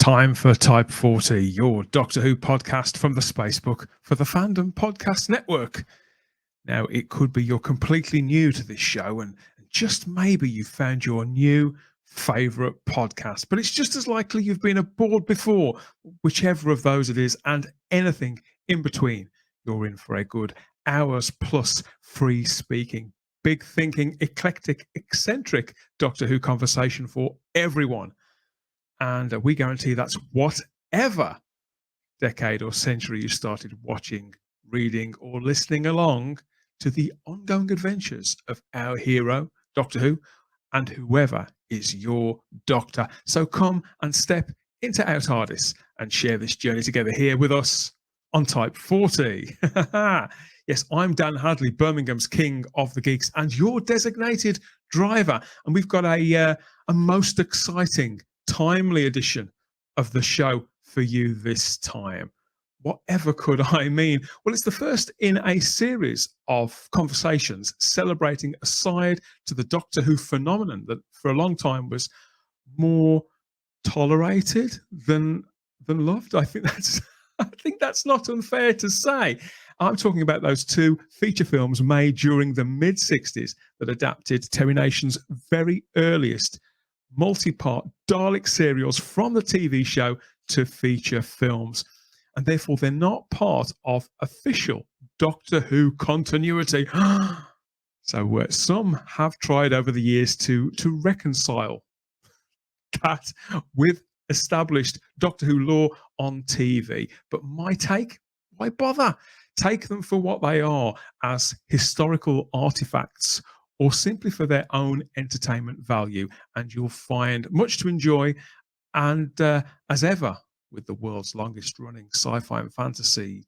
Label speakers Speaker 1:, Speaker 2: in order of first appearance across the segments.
Speaker 1: Time for Type 40, your Doctor Who podcast from the Spacebook for the Fandom Podcast Network. Now, it could be you're completely new to this show and just maybe you found your new favourite podcast, but it's just as likely you've been aboard before, whichever of those it is, and anything in between. You're in for a good hours plus free speaking, big thinking, eclectic, eccentric Doctor Who conversation for everyone. And we guarantee that's whatever decade or century you started watching, reading, or listening along to the ongoing adventures of our hero, Doctor Who, and whoever is your doctor. So come and step into our TARDIS and share this journey together here with us on Type 40. Yes, I'm Dan Hadley, Birmingham's King of the Geeks, and your designated driver. And we've got a most exciting, timely edition of the show for you this time. Whatever could I mean? Well, it's the first in a series of conversations celebrating a side to the Doctor Who phenomenon that for a long time was more tolerated than loved. I think that's not unfair to say. I'm talking about those two feature films made during the mid-60s that adapted Terry Nation's very earliest multi-part Dalek serials from the TV show to feature films. And therefore, they're not part of official Doctor Who continuity. So some have tried over the years to reconcile that with established Doctor Who lore on TV. But my take, why bother? Take them for what they are, as historical artifacts or simply for their own entertainment value. And you'll find much to enjoy. And as ever, with the world's longest running sci-fi and fantasy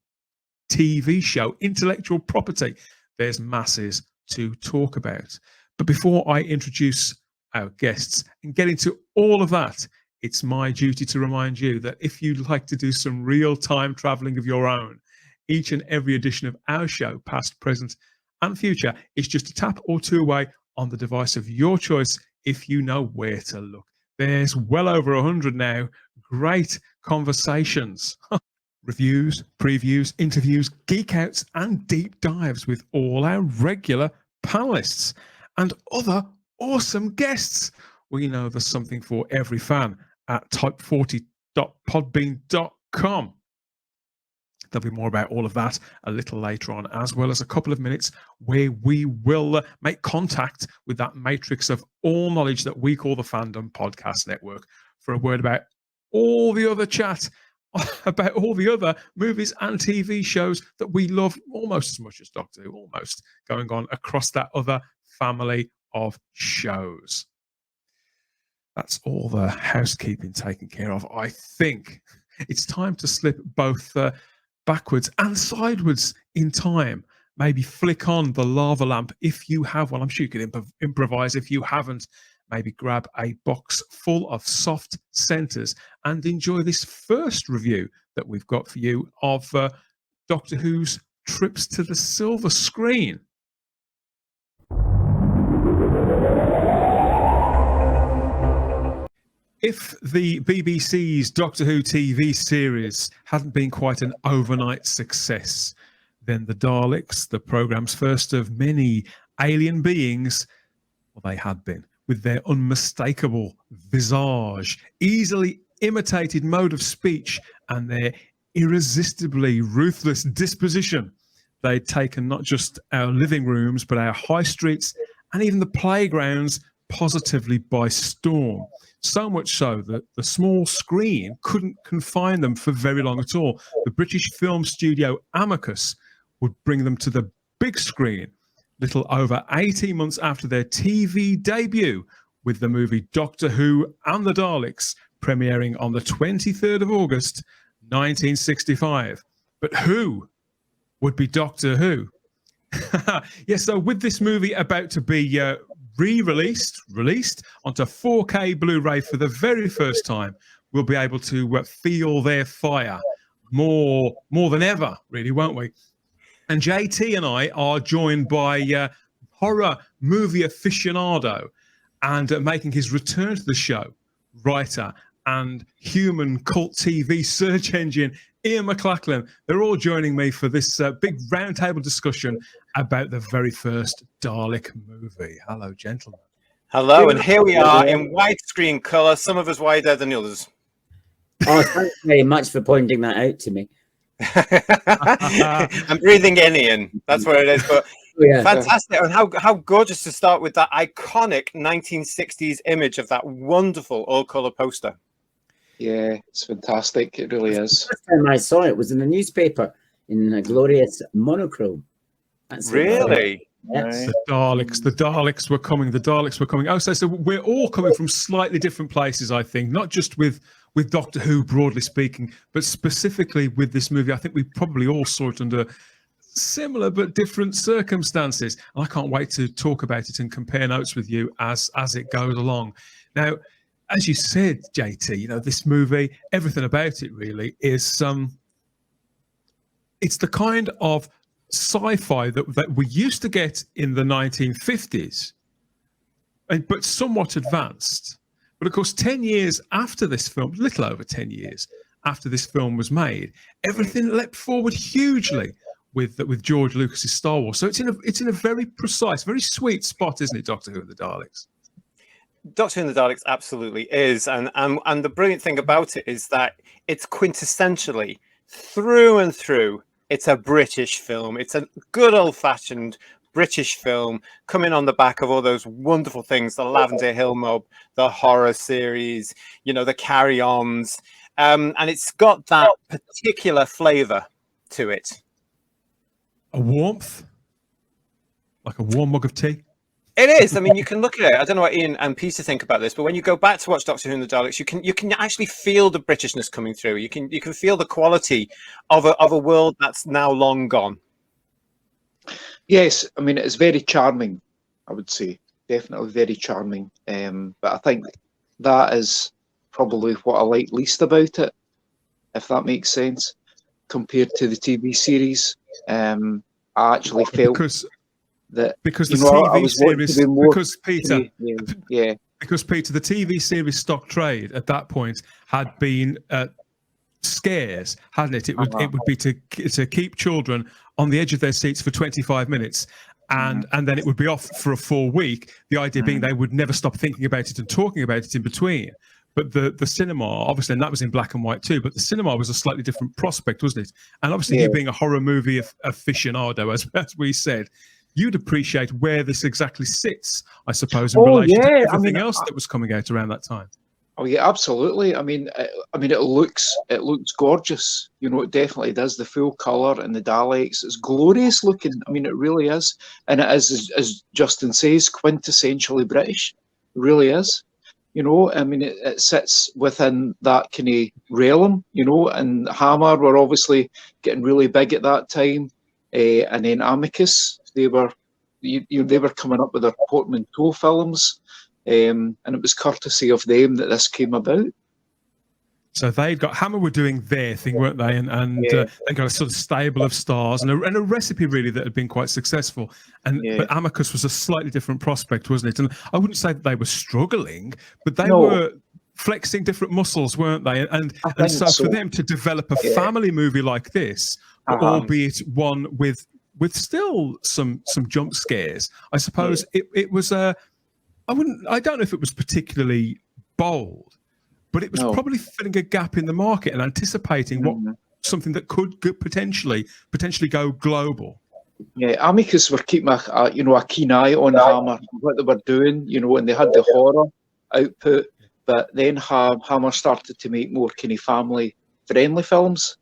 Speaker 1: TV show, intellectual property, there's masses to talk about. But before I introduce our guests and get into all of that, it's my duty to remind you that if you'd like to do some real-time traveling of your own, each and every edition of our show, past, present, and future, is just a tap or two away on the device of your choice if you know where to look. There's well over 100 now. Great conversations, reviews, previews, interviews, geek outs, and deep dives with all our regular panelists and other awesome guests. We know there's something for every fan at type40.podbean.com. There'll be more about all of that a little later on, as well as a couple of minutes where we will make contact with that matrix of all knowledge that we call the Fandom Podcast Network for a word about all the other chat about all the other movies and TV shows that we love almost as much as Doctor Who, almost going on across that other family of shows. That's all the housekeeping taken care of. I think it's time to slip both backwards and sideways in time. Maybe flick on the lava lamp if you have one. I'm sure you can improvise if you haven't. Maybe grab a box full of soft centers and enjoy this first review that we've got for you of Doctor Who's trips to the silver screen. If the BBC's Doctor Who TV series hadn't been quite an overnight success, then the Daleks, the programme's first of many alien beings, well, they had been, with their unmistakable visage, easily imitated mode of speech, and their irresistibly ruthless disposition. They'd taken not just our living rooms, but our high streets and even the playgrounds positively by storm. So much so that the small screen couldn't confine them for very long at all. The British film studio Amicus would bring them to the big screen little over 18 months after their TV debut, with the movie Doctor Who and the Daleks premiering on the 23rd of August, 1965. But who would be Doctor Who? Yes, so with this movie about to be released onto 4K Blu-ray for the very first time, we'll be able to feel their fire more than ever, really, won't we? And JT and I are joined by horror movie aficionado and making his return to the show, writer and human cult TV search engine, Ian MacLachlan. They're all joining me for this big roundtable discussion about the very first Dalek movie. Hello, gentlemen.
Speaker 2: Hello, and here we are in widescreen colour, some of us wider than others.
Speaker 3: Oh, thanks very much for pointing that out to me.
Speaker 2: I'm breathing in, Ian. That's what it is. But fantastic. And how gorgeous to start with that iconic 1960s image of that wonderful all-colour poster.
Speaker 4: Yeah, it's fantastic. It really is.
Speaker 3: The first time I saw it was in the newspaper in a glorious monochrome. That's
Speaker 2: really?
Speaker 3: Yes.
Speaker 1: The Daleks were coming. The Daleks were coming. Oh, so we're all coming from slightly different places, I think, not just with Doctor Who, broadly speaking, but specifically with this movie. I think we probably all saw it under similar but different circumstances. And I can't wait to talk about it and compare notes with you as it goes along. Now, as you said, JT, this movie, everything about it really is it's the kind of sci-fi that we used to get in the 1950s, but somewhat advanced. But of course, 10 years after this film, a little over 10 years after this film was made, everything leapt forward hugely with George Lucas's Star Wars. So it's in a very precise, very sweet spot, isn't it, Doctor Who and the Daleks?
Speaker 2: Doctor Who and the Daleks absolutely is, and the brilliant thing about it is that it's quintessentially through and through. It's a British film. It's a good old-fashioned British film coming on the back of all those wonderful things, the Lavender Hill Mob, the horror series, the carry-ons. And it's got that particular flavour to it.
Speaker 1: A warmth? Like a warm mug of tea?
Speaker 2: It is. I mean, you can look at it. I don't know what Ian and Peter think about this, but when you go back to watch Doctor Who and the Daleks, you can actually feel the Britishness coming through. You can feel the quality of a world that's now long gone.
Speaker 4: Yes, I mean, it's very charming, I would say. Definitely very charming. But I think that is probably what I like least about it, if that makes sense, compared to the TV series. I actually felt because
Speaker 1: the TV series, because Peter, because Peter, the TV series stock trade at that point had been scares, hadn't it? It would be to keep children on the edge of their seats for 25 minutes, and then it would be off for a full week. The idea being they would never stop thinking about it and talking about it in between. But the cinema, obviously, and that was in black and white too, but the cinema was a slightly different prospect, wasn't it? And obviously, you being a horror movie aficionado, as we said, you'd appreciate where this exactly sits, I suppose, in relation to everything else that was coming out around that time.
Speaker 4: Oh yeah, absolutely. I mean, it looks gorgeous. It definitely does. The full color and the Daleks, it's glorious looking. I mean, it really is, and it is, as Justin says, quintessentially British. It really is. I mean, it sits within that kind of realm. And Hammer were obviously getting really big at that time, and then Amicus, they were coming up with their portmanteau films. And it was courtesy of them that this came about.
Speaker 1: So Hammer were doing their thing, weren't they? And they got a sort of stable of stars and a recipe really that had been quite successul. But Amicus was a slightly different prospect, wasn't it? And I wouldn't say that they were struggling, but they were flexing different muscles, weren't they? And so for them to develop a family movie like this, albeit one with still some jump scares, I suppose it was I don't know if it was particularly bold, but it was probably filling a gap in the market and anticipating something that could potentially go global.
Speaker 4: Yeah, Amicus were keeping a keen eye on Hammer, what they were doing, and they had the horror output, but then Hammer started to make more kind of family friendly films,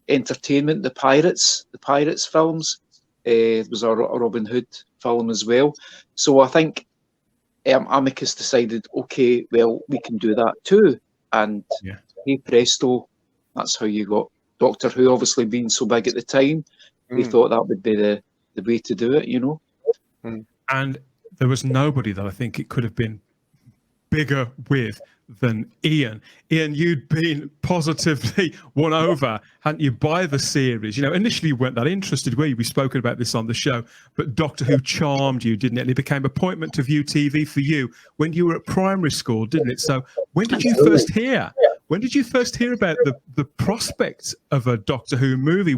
Speaker 4: entertainment. The Pirates films, it was a Robin Hood film as well. So I think Amicus decided, okay, well, we can do that too. And hey presto, that's how you got Doctor Who, obviously being so big at the time. They thought that would be the way to do it,
Speaker 1: And there was nobody that I think it could have been bigger with than Ian. Ian, you'd been positively won over, hadn't you, by the series? Initially you weren't that interested, were you? We've spoken about this on the show, but Doctor Who charmed you, didn't it? And it became appointment to view TV for you when you were at primary school, didn't it? So when did you first hear When did you first hear about the prospect of a Doctor Who movie?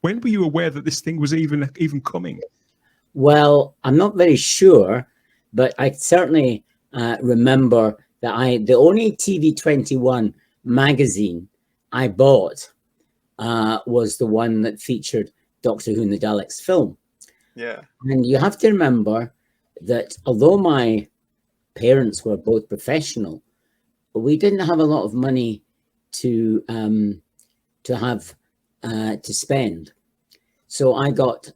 Speaker 1: When were you aware that this thing was even coming?
Speaker 3: Well, I'm not very sure, but I certainly remember that the only TV21 magazine I bought was the one that featured Doctor Who and the Daleks film.
Speaker 2: Yeah.
Speaker 3: And you have to remember that although my parents were both professional, we didn't have a lot of money to spend. So I got,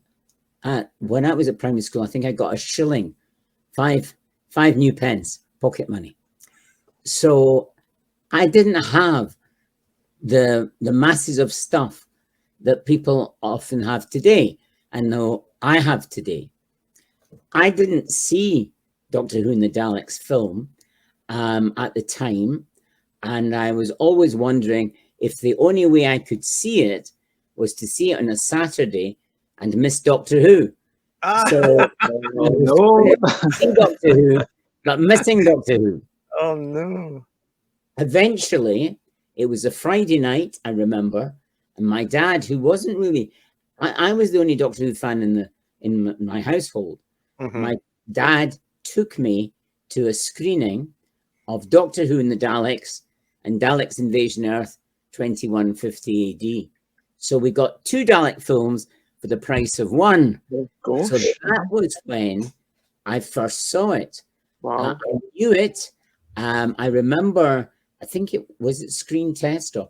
Speaker 3: when I was at primary school, I think I got a shilling, five new pence pocket money. So I didn't have the masses of stuff that people often have today, and no, I have today. I didn't see Doctor Who and the Daleks film at the time, and I was always wondering if the only way I could see it was to see it on a Saturday and miss Doctor Who. So seeing Doctor Who, but missing Doctor Who.
Speaker 2: Oh no!
Speaker 3: Eventually, it was a Friday night, I remember, and my dad, who wasn't really, I was the only Doctor Who fan in my household.
Speaker 2: Mm-hmm.
Speaker 3: My dad took me to a screening of Doctor Who and the Daleks and Daleks Invasion Earth 2150 AD. So we got 2 Dalek films for the price of 1.
Speaker 4: Oh, gosh.
Speaker 3: So that was when I first saw it.
Speaker 4: Wow.
Speaker 3: I knew it. I remember, I think it was Screen Test or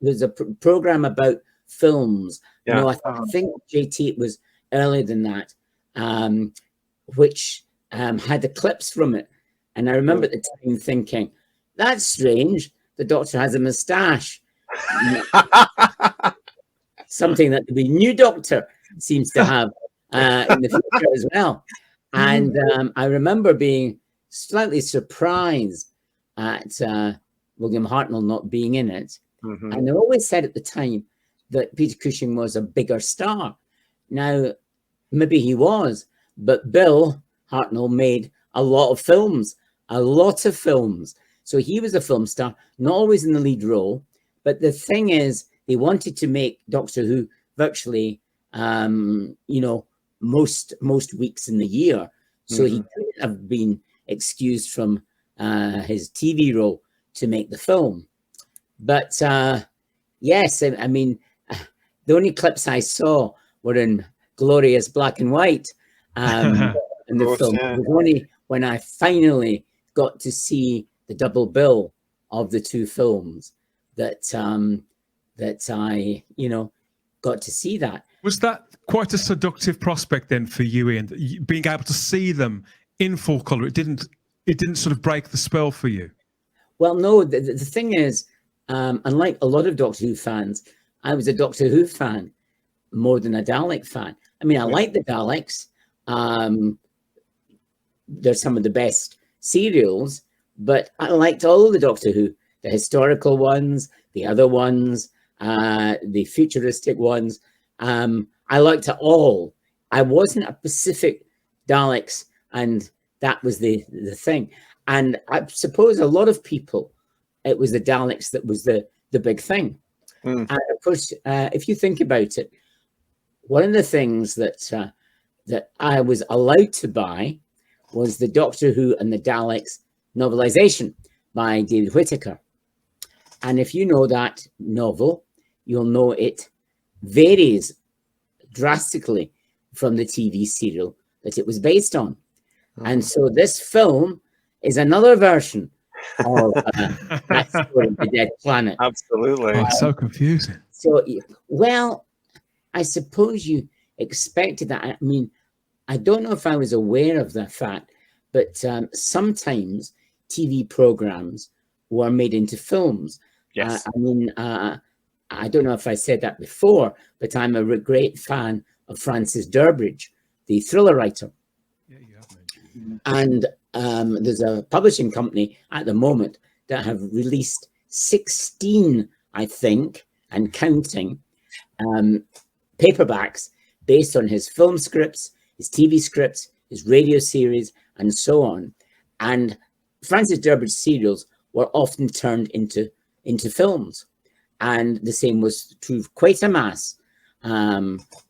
Speaker 3: there's a program about films.
Speaker 2: Yeah.
Speaker 3: No, I think JT, it was earlier than that, which had the clips from it. And I remember at the time thinking, that's strange. The Doctor has a moustache. Something that the new Doctor seems to have in the future as well. And I remember being slightly surprised at William Hartnell not being in it.
Speaker 2: Mm-hmm.
Speaker 3: And I always said at the time that Peter Cushing was a bigger star. Now, maybe he was, but Bill Hartnell made a lot of films. So he was a film star, not always in the lead role. But the thing is, they wanted to make Doctor Who virtually, most weeks in the year. So he couldn't have been excused from his TV role to make the film. But yes, I mean, the only clips I saw were in glorious black and white in the film.
Speaker 2: Yeah.
Speaker 3: It was only when I finally got to see the double bill of the 2 films that I, got to see that.
Speaker 1: Was that quite a seductive prospect then for you, Ian? Being able to see them in full colour, it didn't sort of break the spell for you?
Speaker 3: Well, no. The thing is, unlike a lot of Doctor Who fans, I was a Doctor Who fan more than a Dalek fan. I mean, I like the Daleks. They're some of the best serials, but I liked all of the Doctor Who, the historical ones, the other ones, the futuristic ones. I liked it all. I wasn't a Pacific Daleks, and that was the thing. And I suppose a lot of people, it was the Daleks that was the big thing. And of course, if you think about it, one of the things that I was allowed to buy was the Doctor Who and the Daleks novelization by David Whittaker. And if you know that novel, you'll know it varies drastically from the TV serial that it was based on. And so this film is another version of that story of the Dead Planet.
Speaker 2: Absolutely.
Speaker 1: Oh, so confusing.
Speaker 3: So, well, I suppose you expected that. I mean, I don't know if I was aware of the fact, but sometimes TV programs were made into films.
Speaker 2: Yes.
Speaker 3: I don't know if I said that before, but I'm a great fan of Francis Durbridge, the thriller writer.
Speaker 1: Yeah, you have mentioned.
Speaker 3: And there's a publishing company at the moment that have released 16, I think, and counting, paperbacks based on his film scripts, his TV scripts, his radio series, and so on. And Francis Durbridge serials were often turned into films. And the same was true of Quatermass.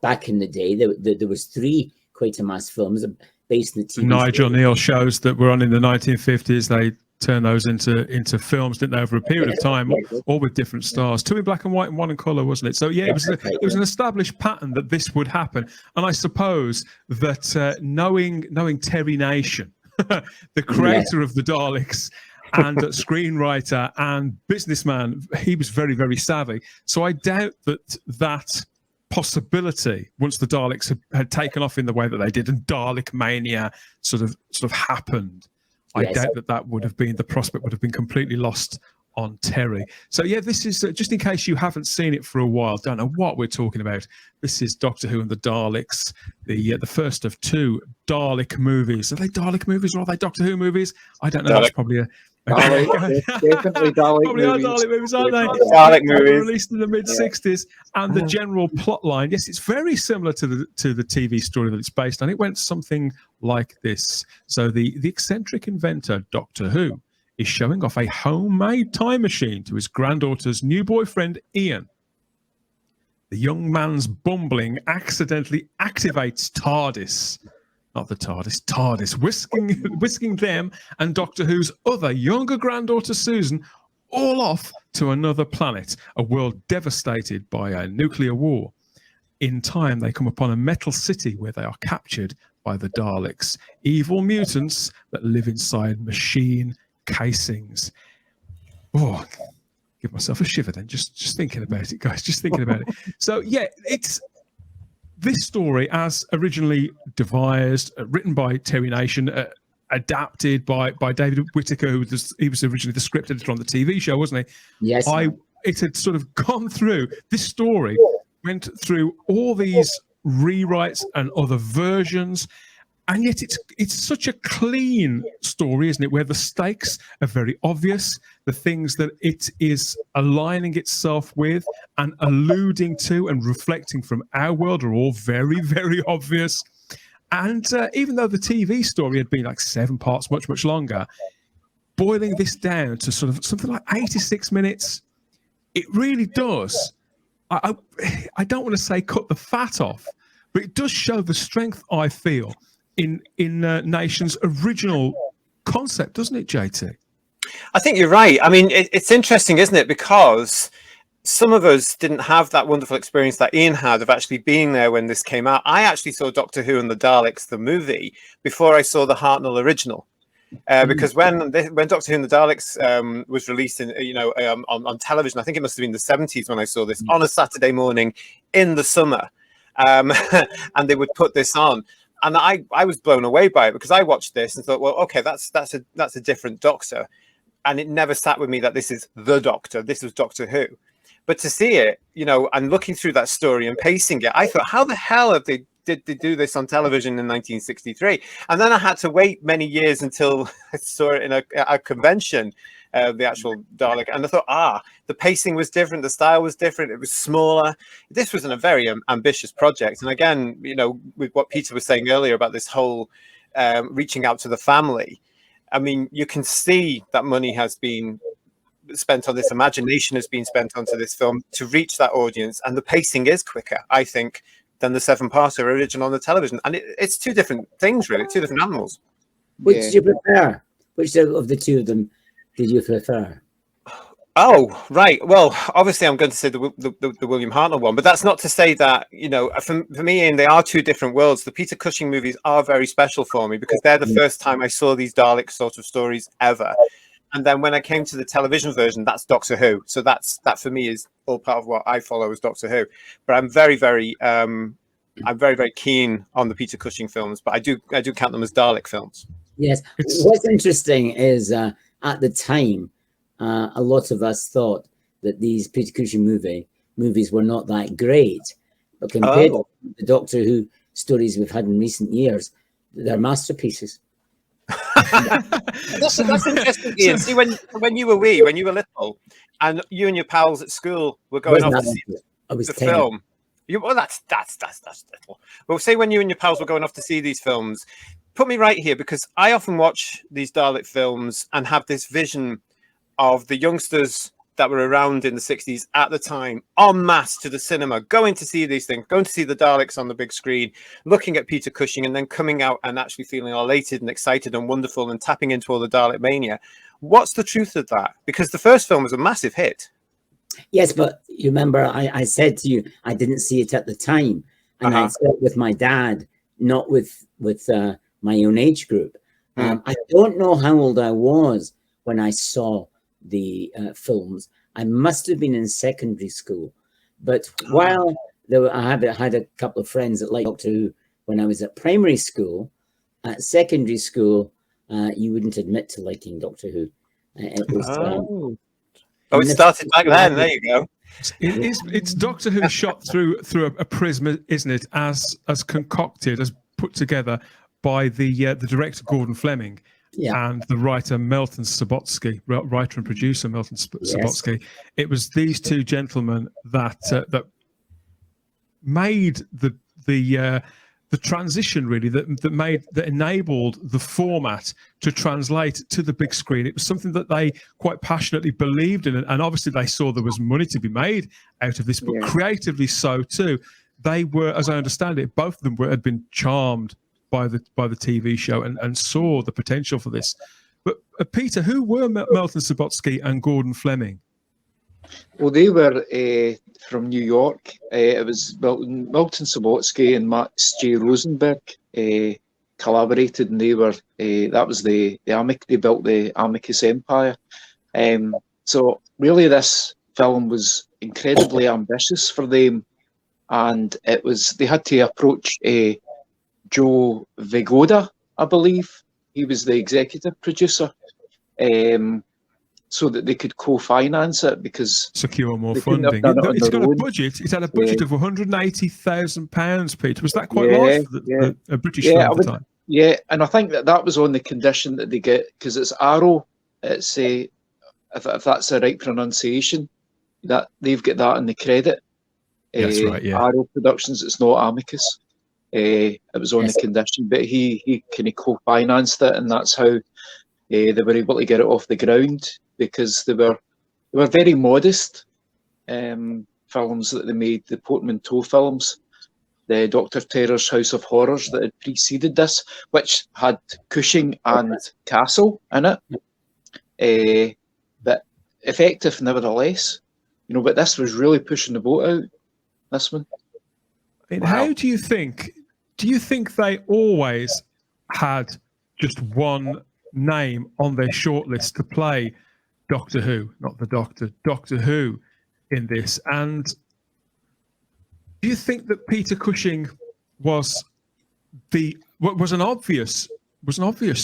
Speaker 3: Back in the day, there was 3 Quatermass films based on the TV.
Speaker 1: Nigel Neal shows that were on in the 1950s. They turned those into films, didn't they, over a period of time, all with different stars. 2 in black and white and 1 in colour, wasn't it? So yeah, it was an established pattern that this would happen. And I suppose that knowing Terry Nation, the creator of the Daleks, and screenwriter and businessman, he was very, very savvy. So I doubt that possibility, once the Daleks had taken off in the way that they did and Dalek mania sort of happened, I doubt that would have been, the prospect would have been completely lost on Terry. So yeah, this is just in case you haven't seen it for a while, don't know what we're talking about. This is Doctor Who and the Daleks, the first of 2 Dalek movies. Are they Dalek movies or are they Doctor Who movies? I don't know.
Speaker 2: Dalek.
Speaker 1: That's probably
Speaker 4: Definitely Dalek
Speaker 1: probably
Speaker 4: movies.
Speaker 1: are Dalek movies, aren't they?
Speaker 2: Dalek
Speaker 1: They were
Speaker 2: movies.
Speaker 1: released in the mid-60s, and the general plot line, yes, it's very similar to the TV story that it's based on. It went something like this. So the eccentric inventor, Doctor Who, is showing off a homemade time machine to his granddaughter's new boyfriend, Ian. The young man's bumbling accidentally activates TARDIS. Not the TARDIS, whisking them and Doctor Who's other younger granddaughter, Susan, all off to another planet, a world devastated by a nuclear war. In time, they come upon a metal city where they are captured by the Daleks, evil mutants that live inside machine casings. Oh, give myself a shiver then, just thinking about it, guys, just thinking about it. So yeah, it's this story, as originally devised, written by Terry Nation, adapted by David Whittaker, he was originally the script editor on the TV show, wasn't he?
Speaker 3: Yes.
Speaker 1: It had sort of gone through, this story went through all these rewrites and other versions, and yet it's such a clean story, isn't it, where the stakes are very obvious, the things that it is aligning itself with and alluding to and reflecting from our world are all very, very obvious. And even though the TV story had been like 7 parts, much, much longer, boiling this down to sort of something like 86 minutes, it really does. I don't want to say cut the fat off, but it does show the strength, I feel, in Nation's original concept, doesn't it, JT?
Speaker 2: I think you're right. I mean, it's interesting, isn't it? Because some of us didn't have that wonderful experience that Ian had of actually being there when this came out. I actually saw Doctor Who and the Daleks, the movie, before I saw the Hartnell original. Because when Doctor Who and the Daleks was released on television, I think it must have been the 70s when I saw this on a Saturday morning in the summer, and they would put this on. And I was blown away by it because I watched this and thought, well, okay, that's a different Doctor, and it never sat with me that this is the Doctor. This was Doctor Who, but to see it, and looking through that story and pacing it, I thought, how the hell did they do this on television in 1963? And then I had to wait many years until I saw it in a convention, the actual Dalek, and I thought, the pacing was different, the style was different, it was smaller. This was a very ambitious project. And again, with what Peter was saying earlier about this whole reaching out to the family, I mean, you can see that money has been spent on this, imagination has been spent onto this film to reach that audience, and the pacing is quicker, I think, than the 7-parter original on the television. And it's 2 different things, really, 2 different animals.
Speaker 3: Which do you prefer? Which of the 2 of them did you prefer?
Speaker 2: Oh, right. Well, obviously, I'm going to say the William Hartnell one, but that's not to say that, for me, Ian, they are 2 different worlds. The Peter Cushing movies are very special for me because they're the first time I saw these Dalek sort of stories ever. And then when I came to the television version, that's Doctor Who. So that for me is all part of what I follow as Doctor Who. But I'm very, very, very keen on the Peter Cushing films. But I do count them as Dalek films.
Speaker 3: Yes. What's interesting is at the time, a lot of us thought that these Peter Cushing movies were not that great. But compared to the Doctor Who stories we've had in recent years, they're masterpieces.
Speaker 2: That's interesting, Ian. See, when you were little, and you and your pals at school were going off to see the film. That's little. Well, say when you and your pals were going off to see these films, put me right here, because I often watch these Dalek films and have this vision of the youngsters that were around in the 60s at the time en masse to the cinema, going to see these things, going to see the Daleks on the big screen, looking at Peter Cushing, and then coming out and actually feeling elated and excited and wonderful and tapping into all the Dalek mania. What's the truth of that? Because the first film was a massive hit.
Speaker 3: Yes, but you remember I said to you, I didn't see it at the time. And I saw it with my dad, not with my own age group. I don't know how old I was when I saw the films. I must have been in secondary school. But while I had a couple of friends that liked Doctor Who when I was at primary school, at secondary school, you wouldn't admit to liking Doctor Who. It was,
Speaker 2: it started back then. There you go.
Speaker 1: It's Doctor Who shot through a prism, isn't it? As concocted, as put together by the director Gordon Fleming and the writer Melton Subotsky, writer and producer Melton Subotsky. It was these two gentlemen that made the transition, really, that enabled the format to translate to the big screen. It was something that they quite passionately believed in, and obviously they saw there was money to be made out of this, but creatively so too. They were, as I understand it, both of them had been charmed by the TV show and saw the potential for this. But Peter, who were Melton Subotsky and Gordon Fleming?
Speaker 4: Well, they were from New York. It was Melton Subotsky and Max J. Rosenberg collaborated, and they were that was the they built the Amicus Empire. So really, this film was incredibly ambitious for them, and they had to approach Joe Vigoda, I believe. He was the executive producer. So that they could co-finance it, because
Speaker 1: secure more funding. It's got a budget. It had a budget of £180,000. Peter, was that quite large for a British film at the time?
Speaker 4: Yeah, and I think that was on the condition that they get, because it's Arrow. It's if that's the right pronunciation, that they've got that in the credit.
Speaker 1: That's right. Yeah,
Speaker 4: Arrow Productions. It's not Amicus. It was on the condition, but he kind of co-financed it, and that's how they were able to get it off the ground, because they were very modest films that they made, the Portmanteau films, the Dr. Terror's House of Horrors that had preceded this, which had Cushing and Castle in it, but effective nevertheless. But this was really pushing the boat out, this one.
Speaker 1: And how do you think they always had just one name on their shortlist to play Doctor Who, not the Doctor, Doctor Who in this? And do you think that Peter Cushing was an obvious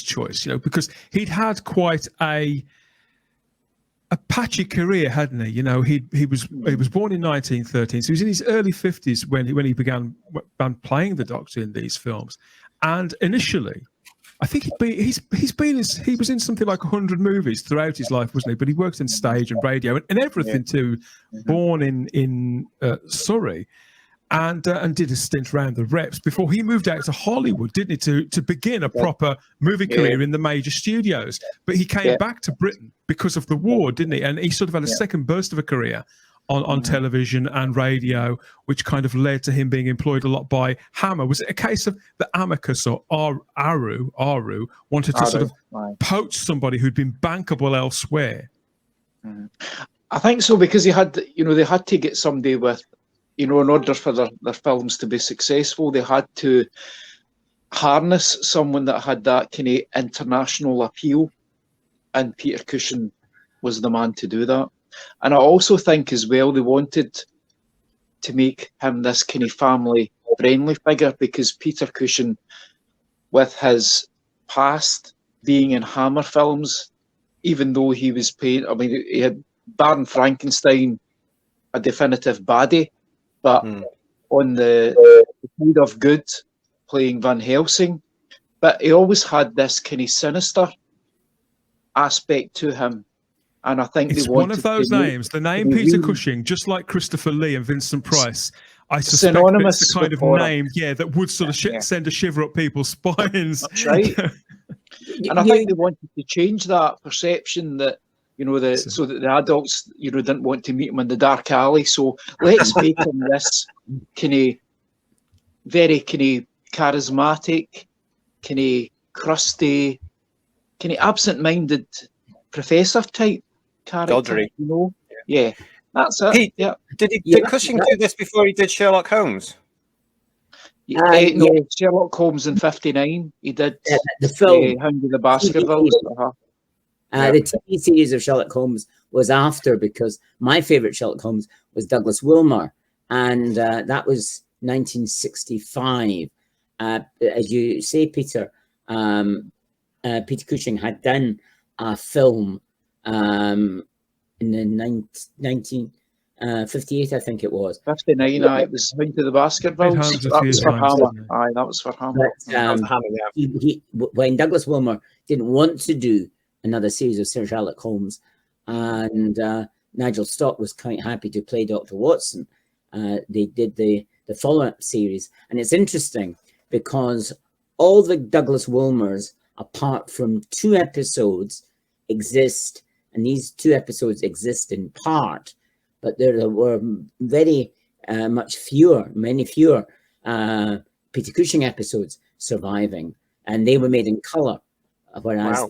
Speaker 1: choice? Because he'd had quite a patchy career, hadn't he? He was born in 1913, so he was in his early 50s when he began playing the Doctor in these films. And initially, I think he was in something like 100 movies throughout his life, wasn't he? But he worked in stage and radio and everything too. Born in Surrey, and did a stint around the reps before he moved out to Hollywood, didn't he? To begin a proper movie career in the major studios. But he came back to Britain because of the war, didn't he? And he sort of had a second burst of a career on television and radio, which kind of led to him being employed a lot by Hammer. Was it a case of the Amicus or Aru wanted to sort of poach somebody who'd been bankable elsewhere?
Speaker 4: I think so, because they had to get somebody with, in order for their films to be successful, they had to harness someone that had that kind of international appeal, and Peter Cushing was the man to do that. And I also think as well they wanted to make him this kind of family-friendly figure, because Peter Cushing, with his past being in Hammer films, even though he was playing, he had Baron Frankenstein, a definitive baddie, but on the side of good, playing Van Helsing, but he always had this kind of sinister aspect to him. And I think
Speaker 1: it's one of those names. The name Peter Cushing, just like Christopher Lee and Vincent Price, I suspect it's the kind of name, that would sort of send a shiver up people's spines.
Speaker 4: That's right. And I think they wanted to change that perception that You know, so that the adults, you know, didn't want to meet him in the dark alley. So let's make him this very charismatic, crusty, absent-minded professor type character.
Speaker 2: Doddery.
Speaker 4: You know, yeah, that's it.
Speaker 2: Did Cushing do this before he did Sherlock Holmes?
Speaker 4: No, Sherlock Holmes in '59. He did
Speaker 3: the film
Speaker 4: Hound of the Baskervilles.
Speaker 3: The TV series of Sherlock Holmes was after, because my favourite Sherlock Holmes was Douglas Wilmer, and that was 1965. As you say, Peter, Peter Cushing had done a film in the 1958, I think it was.
Speaker 4: 59, it was Hound of the Baskervilles. That was for Hammer. Aye, that was for Hammer.
Speaker 3: But, when Douglas Wilmer didn't want to do another series of Sir Sherlock Holmes, and Nigel Stock was quite happy to play Dr. Watson, they did the follow-up series. And it's interesting because all the Douglas Wilmers, apart from 2 episodes, exist, and these 2 episodes exist in part, but there were very many fewer Peter Cushing episodes surviving, and they were made in colour, whereas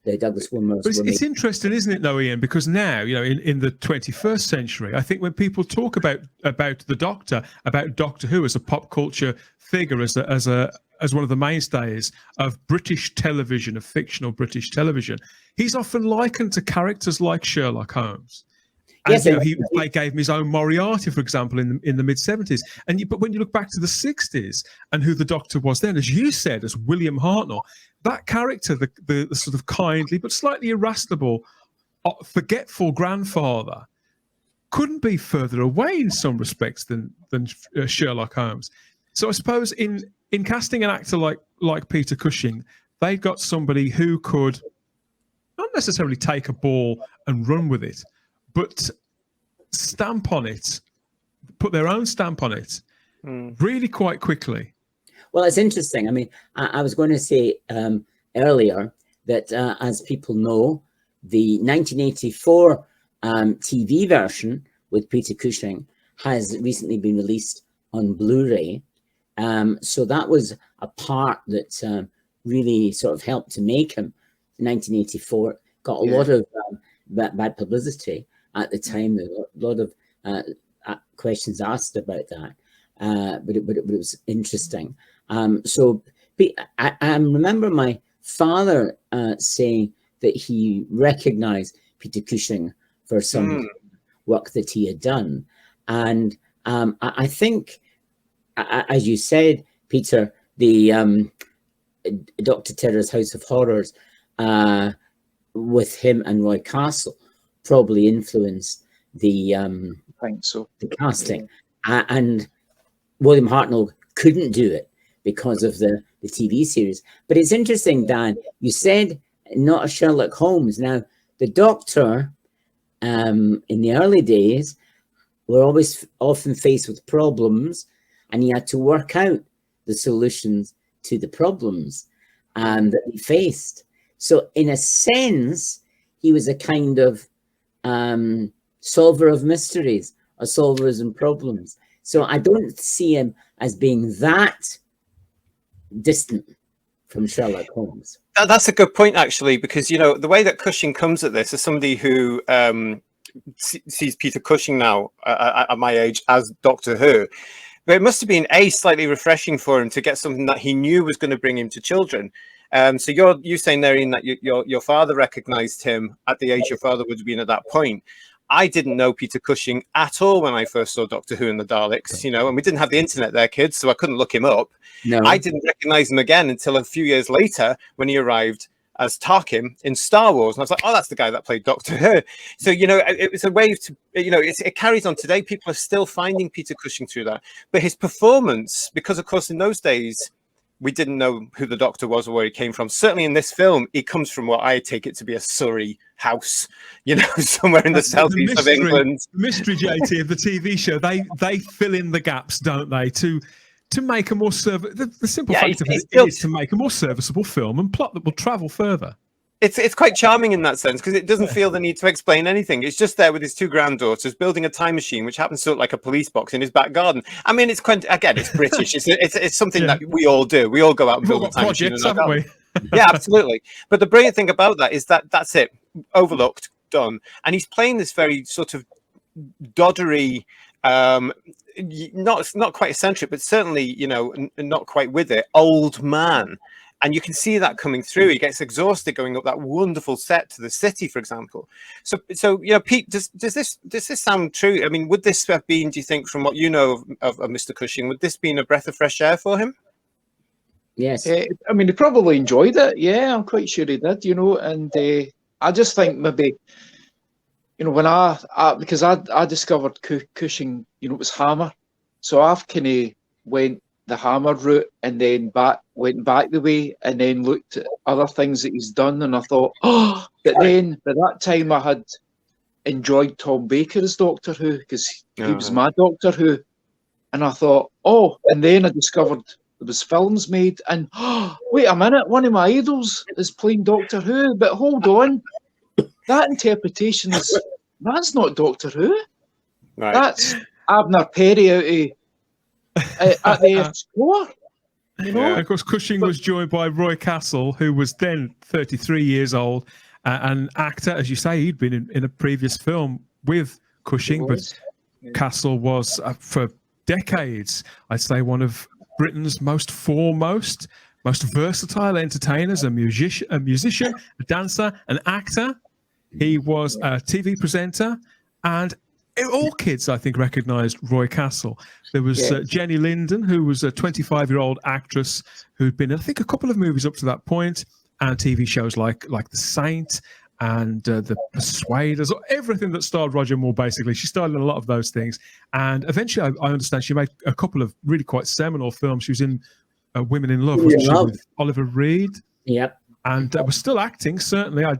Speaker 3: the Douglas Wilmers
Speaker 1: were made. It's interesting, isn't it, though, Ian? Because now, you know, in the 21st century, I think when people talk about the Doctor, about Doctor Who as a pop culture figure, as one of the mainstays of British television, of fictional British television, he's often likened to characters like Sherlock Holmes. And, yes, you know, they gave him his own Moriarty, for example, in the mid-70s. But when you look back to the 60s and who the Doctor was then, as you said, as William Hartnell, that character, the sort of kindly but slightly irascible, forgetful grandfather, couldn't be further away in some respects than Sherlock Holmes. So I suppose in casting an actor like Peter Cushing, they got somebody who could not necessarily take a ball and run with it, but stamp on it, put their own stamp on it really quite quickly.
Speaker 3: Well, it's interesting. I mean, I was going to say earlier that, as people know, the 1984 TV version with Peter Cushing has recently been released on Blu-ray. So that was a part that really sort of helped to make him. 1984 got a lot of bad publicity at the time. There were a lot of questions asked about that, but it was interesting. So I remember my father saying that he recognized Peter Cushing for some work that he had done. And I think, as you said, Peter, the Dr. Terror's House of Horrors with him and Roy Castle probably influenced the casting. And William Hartnell couldn't do it because of the TV series. But it's interesting, Dan, you said not a Sherlock Holmes. Now, the Doctor in the early days were often faced with problems, and he had to work out the solutions to the problems that he faced. So in a sense, he was a kind of solver of mysteries or solvers and problems. So I don't see him as being that distant from Sherlock Holmes.
Speaker 2: That's a good point, actually, because, you know, the way that Cushing comes at this is somebody who sees Peter Cushing now at my age as Doctor Who. But it must have been slightly refreshing for him to get something that he knew was going to bring him to children. So you're saying there, Ian, that your father recognized him at the age your father would have been at that point. I didn't know Peter Cushing at all when I first saw Doctor Who and the Daleks, you know, and we didn't have the internet there, kids, so I couldn't look him up. No. I didn't recognize him again until a few years later when he arrived as Tarkin in Star Wars. And I was like, oh, that's the guy that played Doctor Who. So, you know, it was a way to, you know, it carries on today. People are still finding Peter Cushing through that. But his performance, because, of course, in those days, we didn't know who the Doctor was or where he came from. Certainly in this film, he comes from what I take it to be a Surrey house, you know, somewhere in the southeast of England.
Speaker 1: The mystery, JT, of the TV show, they fill in the gaps, don't they, to make a more the simple fact of it is to make a more serviceable film and plot that will travel further.
Speaker 2: It's quite charming in that sense because it doesn't feel the need to explain anything. It's just there with his two granddaughters building a time machine, which happens to look like a police box in his back garden. I mean, it's British. It's something that we all do. We all go out and
Speaker 1: We've all
Speaker 2: build a
Speaker 1: got
Speaker 2: time machine in
Speaker 1: projects,
Speaker 2: our
Speaker 1: haven't
Speaker 2: garden.
Speaker 1: we?
Speaker 2: Yeah, absolutely. But the brilliant thing about that is that that's it, overlooked, done, and he's playing this very sort of doddery, not quite eccentric, but certainly not quite with it, old man. And you can see that coming through. He gets exhausted going up that wonderful set to the city, for example. So Pete, does this sound true? I mean, would this have been, do you think, from what you know of Mr. Cushing, would this been a breath of fresh air for him?
Speaker 3: Yes.
Speaker 4: I mean, he probably enjoyed it. Yeah, I'm quite sure he did. And I just think maybe, when because I discovered Cushing, it was Hammer, so I've kind of went the Hammer route and then went back the way and then looked at other things that he's done, and I thought, but then by that time I had enjoyed Tom Baker's Doctor Who because he was my Doctor Who, and I thought, and then I discovered there was films made, and wait a minute, one of my idols is playing Doctor Who, but hold on, that interpretation that's not Doctor Who,
Speaker 2: right?
Speaker 4: That's Abner Perry out of at the score.
Speaker 1: Of course, Cushing was joined by Roy Castle, who was then 33 years old, an actor. As you say, he'd been in a previous film with Cushing, but Castle was, for decades, I'd say, one of Britain's most versatile entertainers, a musician, a dancer, an actor. He was a TV presenter, and all kids, I think, recognised Roy Castle. There was Jenny Linden, who was a 25-year-old actress who'd been in, I think, a couple of movies up to that point, and TV shows like The Saint and The Persuaders, or everything that starred Roger Moore, basically. She starred in a lot of those things. And eventually, I understand she made a couple of really quite seminal films. She was in Women in Love, wasn't she, with Oliver Reed?
Speaker 3: Yep.
Speaker 1: And was still acting, certainly. I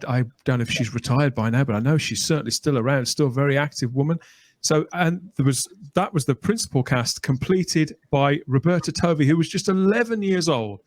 Speaker 1: don't know if she's retired by now, but I know she's certainly still around, still a very active woman. So, and that was the principal cast, completed by Roberta Tovey, who was just 11 years old,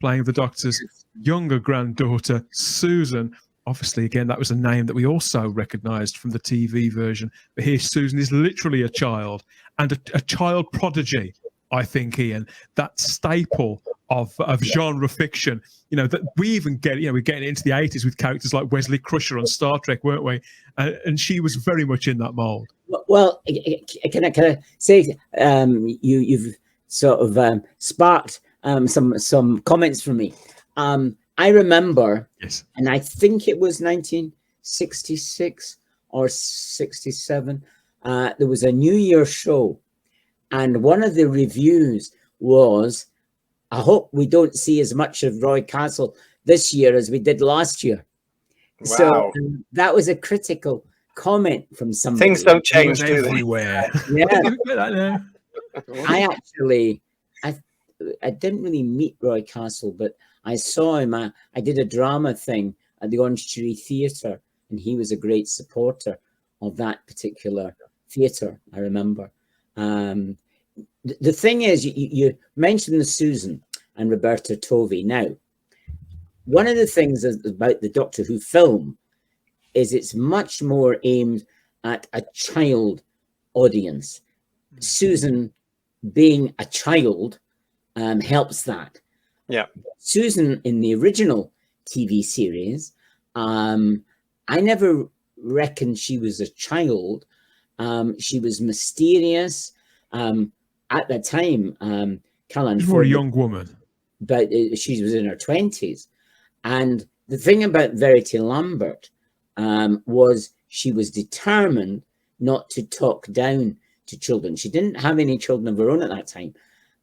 Speaker 1: playing the Doctor's younger granddaughter, Susan. Obviously, again, that was a name that we also recognised from the TV version. But here, Susan is literally a child, and a child prodigy, I think, Ian. That staple of genre fiction, that we even get, we're getting into the 80s with characters like Wesley Crusher on Star Trek, weren't we? And she was very much in that mould.
Speaker 3: Well, can I say, you've sort of sparked some comments from me. I remember,
Speaker 1: yes,
Speaker 3: and I think it was 1966 or 67, there was a New Year show, and one of the reviews was, I hope we don't see as much of Roy Castle this year as we did last year.
Speaker 2: Wow.
Speaker 3: So that was a critical comment from somebody.
Speaker 2: Things don't change, do they?
Speaker 1: everywhere.
Speaker 3: Yeah. I didn't really meet Roy Castle, but I saw him. I did a drama thing at the Orange Tree Theatre, and he was a great supporter of that particular theatre, I remember. The thing is, you mentioned the Susan and Roberta Tovey. Now, one of the things about the Doctor Who film is it's much more aimed at a child audience. Susan being a child helps that.
Speaker 2: Yeah.
Speaker 3: Susan in the original TV series, I never reckoned she was a child. She was mysterious. At that time, Callan,
Speaker 1: She was a young woman,
Speaker 3: but she was in her 20s. And the thing about Verity Lambert was she was determined not to talk down to children. She didn't have any children of her own at that time.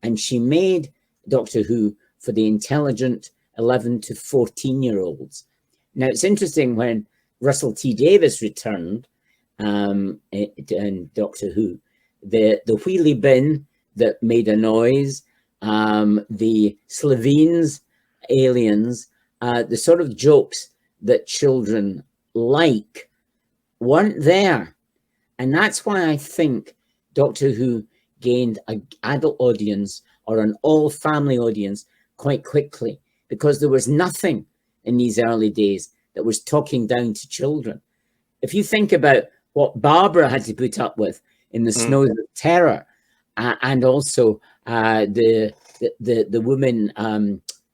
Speaker 3: And she made Doctor Who for the intelligent 11 to 14-year-olds. Now, it's interesting when Russell T. Davies returned in Doctor Who, the wheelie bin that made a noise, the Slovenes aliens, the sort of jokes that children like weren't there. And that's why I think Doctor Who gained an adult audience or an all-family audience quite quickly, because there was nothing in these early days that was talking down to children. If you think about what Barbara had to put up with in the Snows of Terror, and also the woman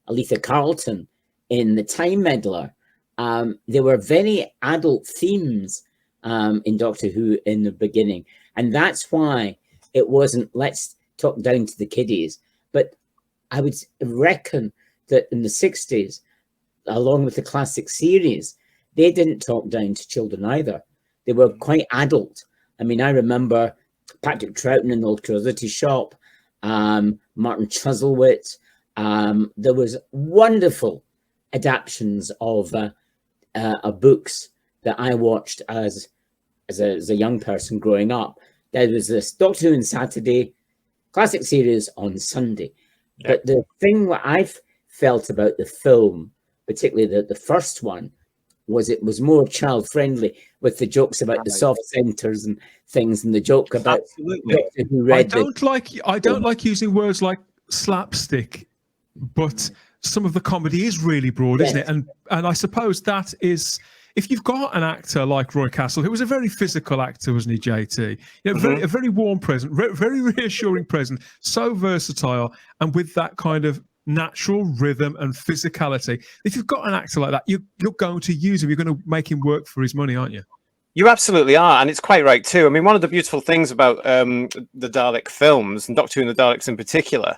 Speaker 3: Aletha Carlton in The Time Meddler, there were very adult themes in Doctor Who in the beginning, and that's why it wasn't let's talk down to the kiddies. But I would reckon that in the 60s, along with the classic series, they didn't talk down to children either. They were quite adult. I mean, I remember Patrick Troughton in the Old Curiosity Shop, Martin Chuzzlewit. There was wonderful adaptions of books that I watched as a young person growing up. There was this Doctor Who on Saturday, classic series on Sunday. Yeah. But the thing that I've felt about the film, particularly the first one, was it was more child friendly with the jokes about the soft centers and things, and the joke about Doctor Who read.
Speaker 1: I don't like using words like slapstick, but some of the comedy is really broad, isn't it? And I suppose that is, if you've got an actor like Roy Castle, who was a very physical actor, wasn't he, JT? You know, a very warm presence, very reassuring presence, so versatile, and with that kind of natural rhythm and physicality. If you've got an actor like that, you're going to use him. You're going to make him work for his money, aren't you?
Speaker 2: You absolutely are, and it's quite right too. I mean, one of the beautiful things about the Dalek films, and Doctor Who and the Daleks in particular,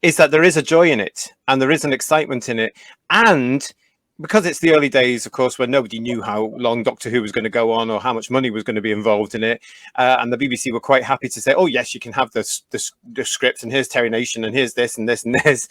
Speaker 2: is that there is a joy in it, and there is an excitement in it, and because it's the early days, of course, where nobody knew how long Doctor Who was going to go on or how much money was going to be involved in it, and the BBC were quite happy to say, "Oh yes, you can have the script, and here's Terry Nation, and here's this and this and this."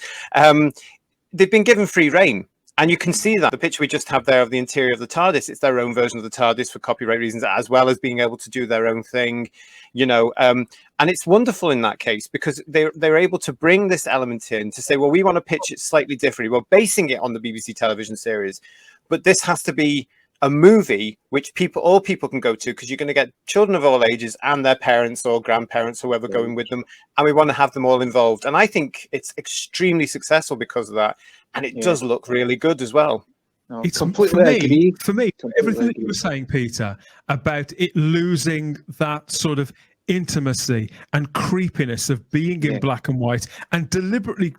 Speaker 2: They've been given free rein. And you can see that the picture we just have there of the interior of the TARDIS, it's their own version of the TARDIS for copyright reasons, as well as being able to do their own thing, you know. And it's wonderful in that case because they're able to bring this element in to say, well, we want to pitch it slightly differently. We're basing it on the BBC television series, but this has to be a movie which all people can go to, because you're going to get children of all ages and their parents or grandparents, whoever going with them, and we want to have them all involved. And I think it's extremely successful because of that, and it does look really good as well.
Speaker 4: No,
Speaker 1: it's
Speaker 4: completely agree.
Speaker 1: For me, everything that you were saying, Peter, about it losing that sort of intimacy and creepiness of being in black and white, and deliberately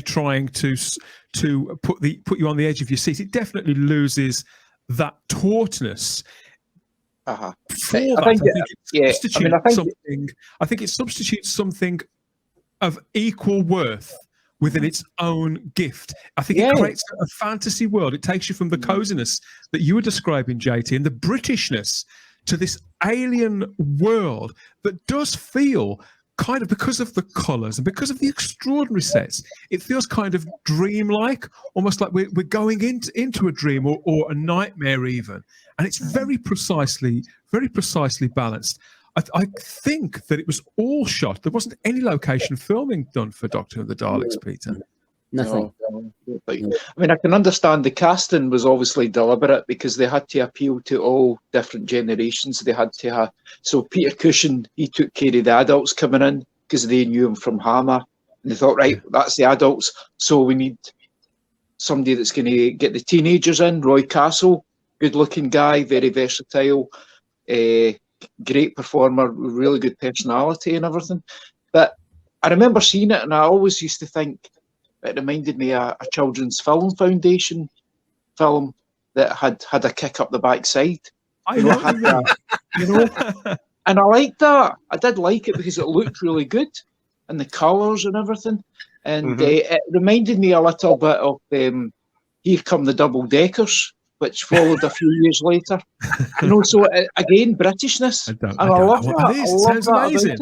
Speaker 1: trying to put you on the edge of your seat, it definitely loses that tautness. I think it substitutes something of equal worth within its own gift. I think it creates a fantasy world. It takes you from the coziness that you were describing, JT, and the Britishness to this alien world that does feel kind of, because of the colours and because of the extraordinary sets, it feels kind of dreamlike, almost like we're going into a dream or a nightmare even. And it's very precisely balanced. I think that it was all shot. There wasn't any location filming done for Doctor Who and the Daleks, Peter.
Speaker 3: Nothing.
Speaker 4: No. I mean, I can understand the casting was obviously deliberate because they had to appeal to all different generations. They had to have. So Peter Cushing, he took care of the adults coming in because they knew him from Hammer, and they thought, right, that's the adults. So we need somebody that's going to get the teenagers in. Roy Castle, good-looking guy, very versatile, great performer, really good personality and everything. But I remember seeing it, and I always used to think. It reminded me of a Children's Film Foundation film that had a kick up the backside. And I liked that. I did like it because it looked really good, and the colours and everything. And it reminded me a little bit of Here Come the Double Deckers, which followed a few years later. So again, Britishness. I love that.
Speaker 1: It is. It sounds amazing.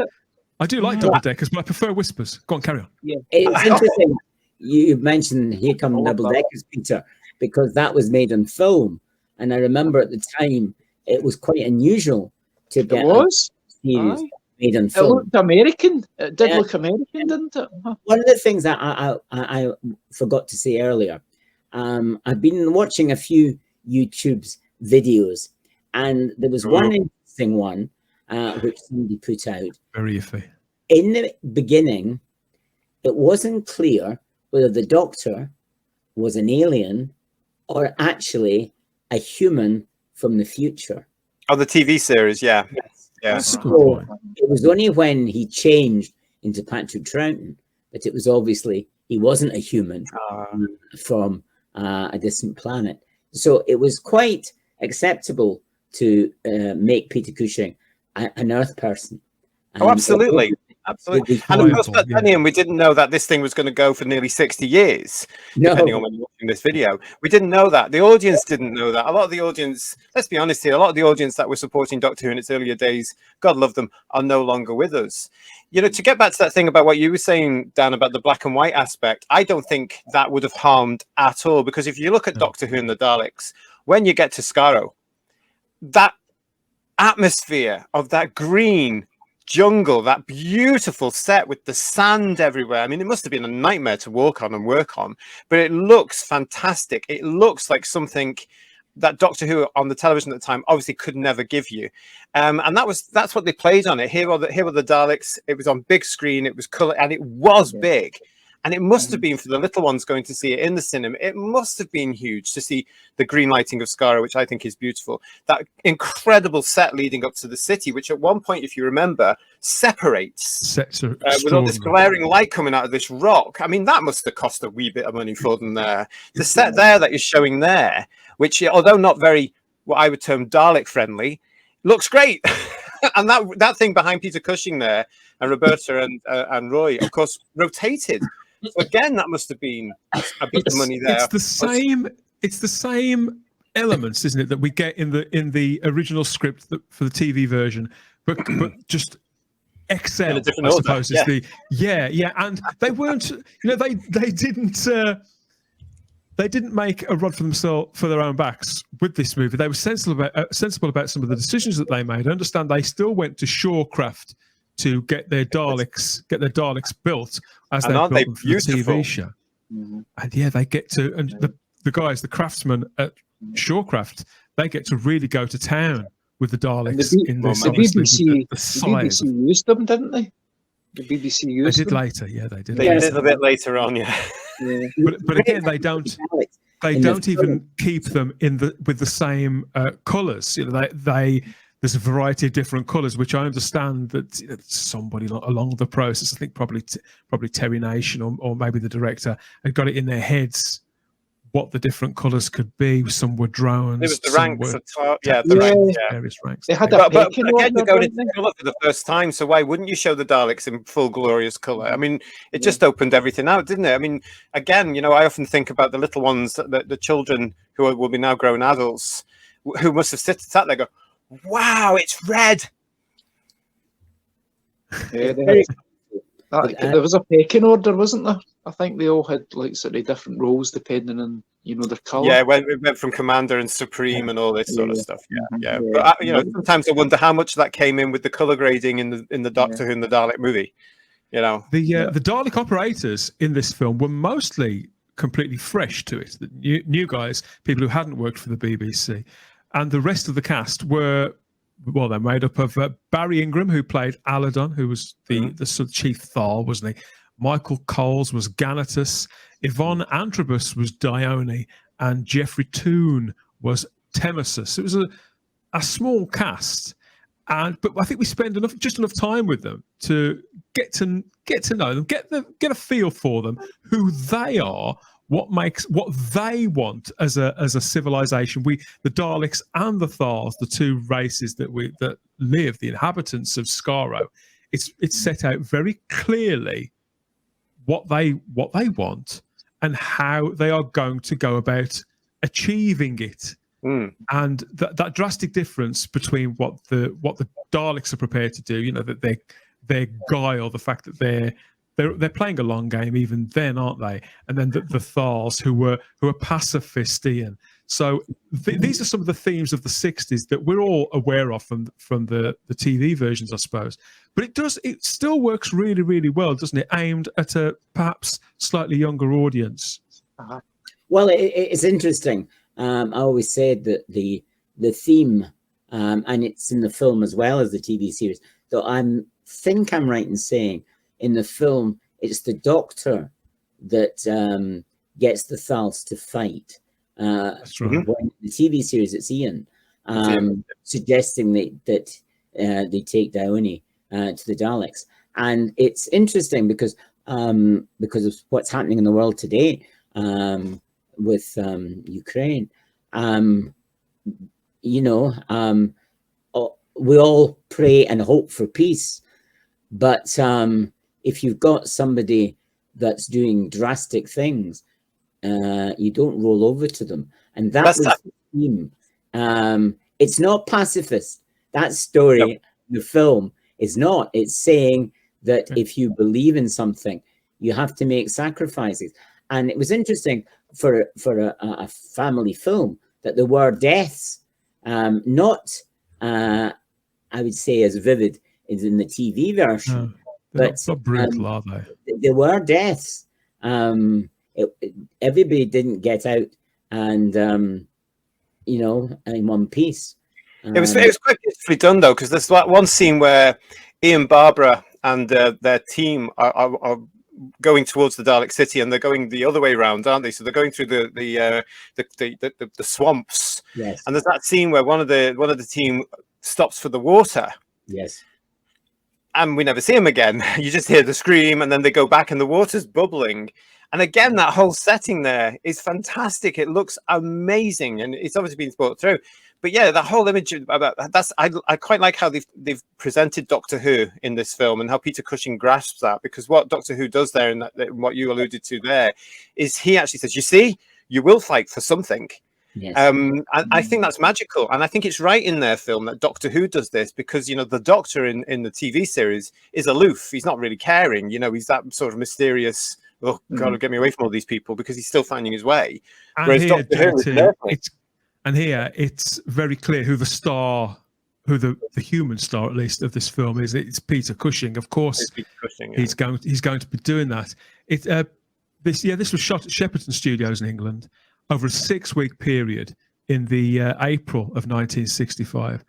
Speaker 1: I do like double deckers, but I prefer whispers. Go on, carry on.
Speaker 3: Yeah, it's interesting. You mentioned Here Come Double Deckers, Peter, because that was made on film. And I remember at the time, it was quite unusual to get a series made on film.
Speaker 4: It looked American. It did look American, didn't it?
Speaker 3: One of the things that I forgot to say earlier, I've been watching a few YouTube's videos, and there was one interesting one which somebody put out.
Speaker 1: Very iffy.
Speaker 3: In the beginning, it wasn't clear whether the Doctor was an alien or actually a human from the future.
Speaker 2: Oh, the TV series, yeah.
Speaker 3: Yes.
Speaker 2: Yeah.
Speaker 1: That's a good
Speaker 3: So
Speaker 1: point.
Speaker 3: it was only when he changed into Patrick Troughton that it was obviously he wasn't a human from a distant planet. So it was quite acceptable to make Peter Cushing an Earth person.
Speaker 2: Oh, absolutely. Absolutely. And of course,
Speaker 1: Viable,
Speaker 2: but Ian, we didn't know that this thing was going to go for nearly 60 years, depending on when you're watching this video. We didn't know that. The audience didn't know that. A lot of the audience, let's be honest here, a lot of the audience that were supporting Doctor Who in its earlier days, God love them, are no longer with us. You know, to get back to that thing about what you were saying, Dan, about the black and white aspect, I don't think that would have harmed at all, because if you look at Doctor Who and the Daleks, when you get to Skaro, that atmosphere of that green jungle, that beautiful set with the sand everywhere. I mean, it must have been a nightmare to walk on and work on, but it looks fantastic. It looks like something that Doctor Who on the television at the time obviously could never give you. And that's what they played on it. Here were the Daleks. It was on big screen. It was color, and it was big. And it must have been, for the little ones going to see it in the cinema, it must have been huge to see the green lighting of Skaro, which I think is beautiful. That incredible set leading up to the city, which at one point, if you remember, separates with all this glaring light coming out of this rock. I mean, that must have cost a wee bit of money for them there. The set there that you're showing there, which, although not very, what I would term Dalek friendly, looks great. And that thing behind Peter Cushing there, and Roberta and Roy, of course, rotated. So again, that must have been a bit of money there.
Speaker 1: It's the same elements, isn't it, that we get in the original script for the TV version, but just excel, I suppose, is the and they weren't, they didn't make a rod for themselves for their own backs with this movie. They were sensible about some of the decisions that they made. I understand they still went to Shorecraft to get their Daleks built as they built them for the TV show. Mm-hmm. And they get to, and the guys, the craftsmen at Shorecraft, they get to really go to town with the Daleks in this.
Speaker 4: The BBC used them, didn't they? The BBC used them.
Speaker 1: They did later, they did.
Speaker 2: They did a bit later on,
Speaker 1: But again, they don't even keep them with the same colours. You know, there's a variety of different colours, which I understand that somebody along the process, I think probably Terry Nation or maybe the director, had got it in their heads what the different colours could be. Some were drones.
Speaker 2: It was the ranks. Ranks,
Speaker 1: various ranks.
Speaker 4: They had
Speaker 2: but again, you're going into colour for the first time, so why wouldn't you show the Daleks in full glorious colour? I mean, it just opened everything out, didn't it? I mean, again, I often think about the little ones, the children who will be now grown adults, who must have sat there and go, wow, it's red.
Speaker 4: Yeah, there was a pecking order, wasn't there? I think they all had sort of different roles depending on their colour.
Speaker 2: Yeah, it went from Commander and Supreme and all this sort of stuff. Yeah. But sometimes I wonder how much that came in with the colour grading in the Doctor Who and the Dalek movie. The
Speaker 1: Dalek operators in this film were mostly completely fresh to it. The new guys, people who hadn't worked for the BBC. And the rest of the cast were, they're made up of Barry Ingram, who played Aladon, who was the sort of chief Thal, wasn't he? Michael Coles was Ganatus, Yvonne Antrobus was Dione, and Jeffrey Toone was Temesis. It was a small cast, but I think we spend just enough time with them to get to know them, get a feel for them, who they are, what they want as a civilization. The Daleks and the Thals, the two races that live, the inhabitants of Skaro, it's set out very clearly what they want and how they are going to go about achieving it. And that drastic difference between what the Daleks are prepared to do, that their guile, the fact that they're playing a long game even then, aren't they? And then the Thals who are pacifist, Ian. So these are some of the themes of the 60s that we're all aware of from the TV versions, I suppose. But it still works really, really well, doesn't it? Aimed at a perhaps slightly younger audience.
Speaker 3: Well, it's interesting. I always said that the theme, and it's in the film as well as the TV series, though think I'm right in saying in the film, it's the Doctor that gets the Thals to fight.
Speaker 1: That's right.
Speaker 3: When the TV series, it's Ian, suggesting that they take Downey to the Daleks. And it's interesting because of what's happening in the world today with Ukraine. We all pray and hope for peace, but if you've got somebody that's doing drastic things, you don't roll over to them. And that's the theme. It's not pacifist. That story, the film, is not. It's saying that if you believe in something, you have to make sacrifices. And it was interesting for a family film that there were deaths, not I would say as vivid as in the TV version,
Speaker 1: but not brutal, are they?
Speaker 3: There were deaths. Everybody didn't get out and in one piece.
Speaker 2: It was quite beautifully done though, because there's that one scene where Ian, Barbara, and their team are going towards the Dalek city, and they're going the other way around, aren't they? So they're going through the swamps.
Speaker 3: Yes.
Speaker 2: And there's that scene where one of the team stops for the water.
Speaker 3: Yes.
Speaker 2: And we never see him again. You just hear the scream, and then they go back, and the water's bubbling. And again, that whole setting there is fantastic. It looks amazing, and it's obviously been thought through. But yeah, the whole image about that's I quite like how they've presented Doctor Who in this film, and how Peter Cushing grasps that, because what Doctor Who does there, and what you alluded to there, is he actually says, "You see, you will fight for something."
Speaker 3: Yes.
Speaker 2: I think that's magical, and I think it's right in their film that Doctor Who does this, because the Doctor in the TV series is aloof. He's not really caring. He's that sort of mysterious. Oh God, get me away from all these people, because he's still finding his way.
Speaker 1: And
Speaker 2: whereas
Speaker 1: here,
Speaker 2: Doctor Who,
Speaker 1: here it's very clear who the star, who the human star at least of this film is. It's Peter Cushing, of course.
Speaker 2: It's Peter Cushing,
Speaker 1: He's going to be doing that. This was shot at Shepperton Studios in England over a 6-week period in the April of 1965,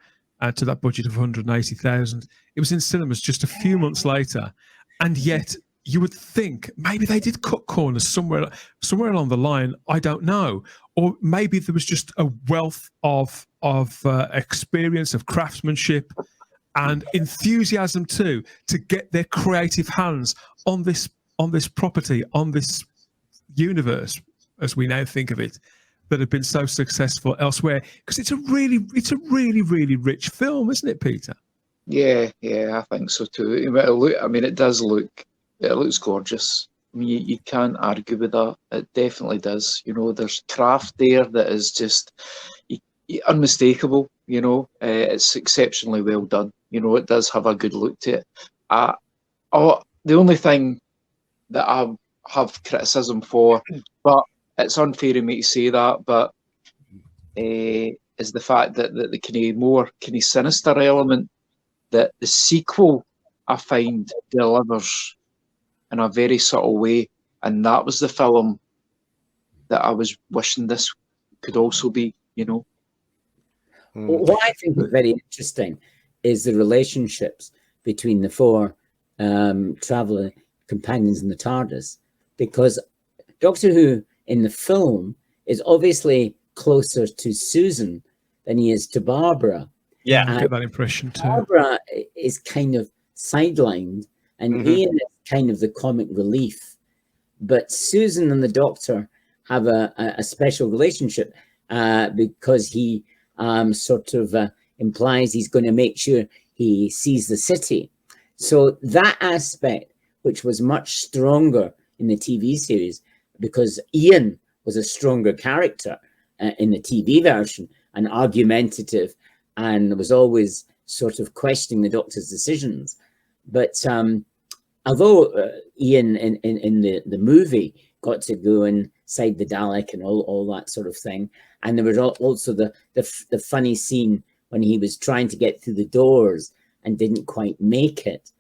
Speaker 1: to that budget of 180,000. It was in cinemas just a few months later, and yet you would think maybe they did cut corners somewhere along the line. I don't know, or maybe there was just a wealth of experience, of craftsmanship, and enthusiasm too, to get their creative hands on this property, on this universe, as we now think of it, that have been so successful elsewhere. Because it's a really, really rich film, isn't it, Peter?
Speaker 4: Yeah, I think so too. It looks gorgeous. I mean, you can't argue with that. It definitely does. There's craft there that is just unmistakable. It's exceptionally well done. It does have a good look to it. The only thing that I have criticism for, but it's unfair of me to say that, but is the fact that the more sinister element that the sequel, I find, delivers in a very subtle way, and that was the film that I was wishing this could also be.
Speaker 3: What I think is very interesting is the relationships between the four traveller companions in the TARDIS, because Doctor Who in the film is obviously closer to Susan than he is to Barbara.
Speaker 2: Yeah,
Speaker 1: I get that impression too.
Speaker 3: Barbara is kind of sidelined, and Ian is kind of the comic relief. But Susan and the Doctor have a special relationship because he sort of implies he's going to make sure he sees the city. So that aspect, which was much stronger in the TV series, because Ian was a stronger character in the TV version, and argumentative, and was always sort of questioning the Doctor's decisions. But although Ian in the movie got to go inside the Dalek and all that sort of thing, and there was also the funny scene when he was trying to get through the doors and didn't quite make it.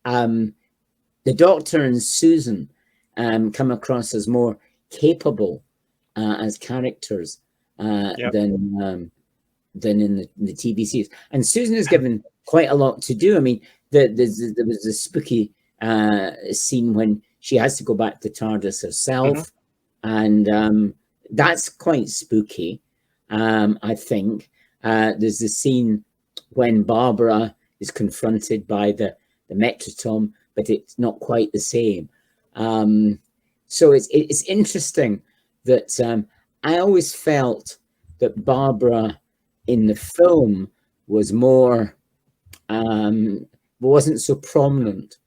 Speaker 3: The Doctor and Susan come across as more capable as characters than in the TV series. And Susan is given quite a lot to do. I mean, there was a spooky scene when she has to go back to TARDIS herself, and that's quite spooky. I think there's the scene when Barbara is confronted by the Metratome, but it's not quite the same. So it's interesting that I always felt that Barbara in the film was more wasn't so prominent.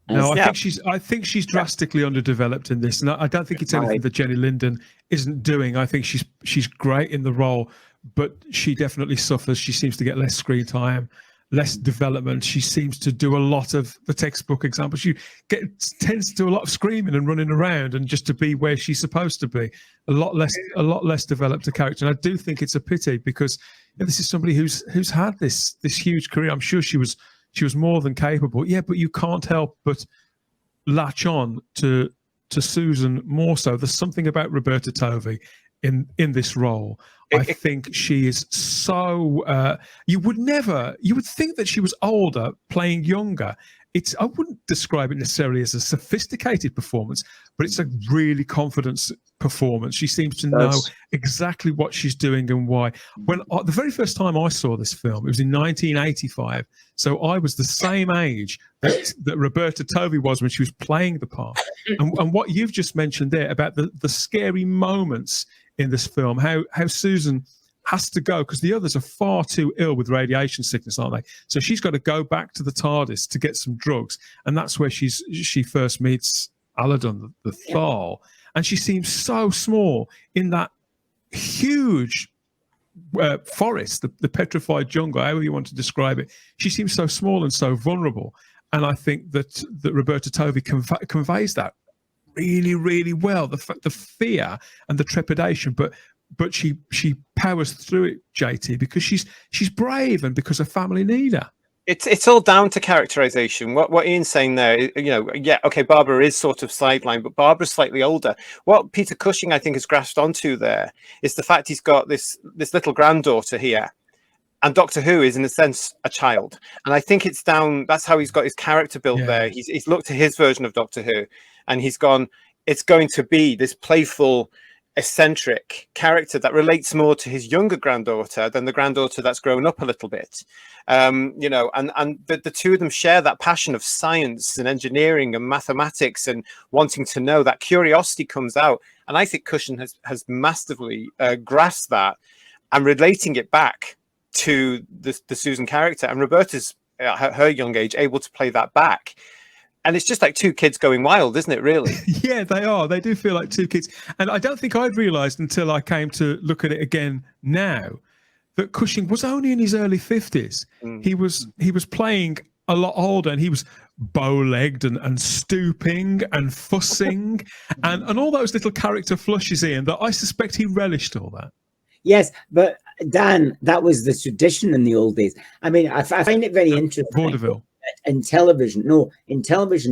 Speaker 1: No, I think she's drastically underdeveloped in this, and I don't think it's anything that Jenny Linden isn't doing. I think she's great in the role, but she definitely suffers. She seems to get less screen time, less development. She seems to do a lot of the textbook examples. She tends to do a lot of screaming and running around, and just to be where she's supposed to be. A lot less developed a character, and I do think it's a pity because this is somebody who's had this huge career. I'm sure she was more than capable. Yeah, but you can't help but latch on to Susan more so. There's something about Roberta Tovey in this role. I think she is so you would think that she was older playing younger. I wouldn't describe it necessarily as a sophisticated performance, but it's a really confident performance. She seems to know exactly what she's doing and why. When the very first time I saw this film, it was in 1985. So I was the same age that Roberta Tovey was when she was playing the part. And what you've just mentioned there about the scary moments in this film, how Susan has to go because the others are far too ill with radiation sickness, aren't they? So she's got to go back to the TARDIS to get some drugs, and that's where she first meets Aladon, the Thal, and she seems so small in that huge forest, the petrified jungle, however you want to describe it. She seems so small and so vulnerable, and I think that Roberta Tovey conveys that really, really well. The fear and the trepidation, but she powers through it, JT, because she's brave and because her family need her.
Speaker 2: It's all down to characterization. What Ian's saying there, Barbara is sort of sidelined, but Barbara's slightly older. What Peter Cushing, I think, has grasped onto there is the fact he's got this little granddaughter here, and Doctor Who is, in a sense, a child. And I think that's how he's got his character built there. He's looked at his version of Doctor Who, and he's gone, it's going to be this playful, eccentric character that relates more to his younger granddaughter than the granddaughter that's grown up a little bit. And the two of them share that passion of science and engineering and mathematics and wanting to know. That curiosity comes out, and I think Cushing has masterfully grasped that and relating it back to the Susan character, and Roberta's at her young age able to play that back. And it's just like two kids going wild, isn't it, really?
Speaker 1: Yeah, they are. They do feel like two kids. And I don't think I'd realised until I came to look at it again now that Cushing was only in his early 50s. He was playing a lot older, and he was bow-legged and stooping and fussing and all those little character flushes in that I suspect he relished all that.
Speaker 3: Yes, but Dan, that was the tradition in the old days. I mean, I find it very interesting.
Speaker 1: Vaudeville.
Speaker 3: In television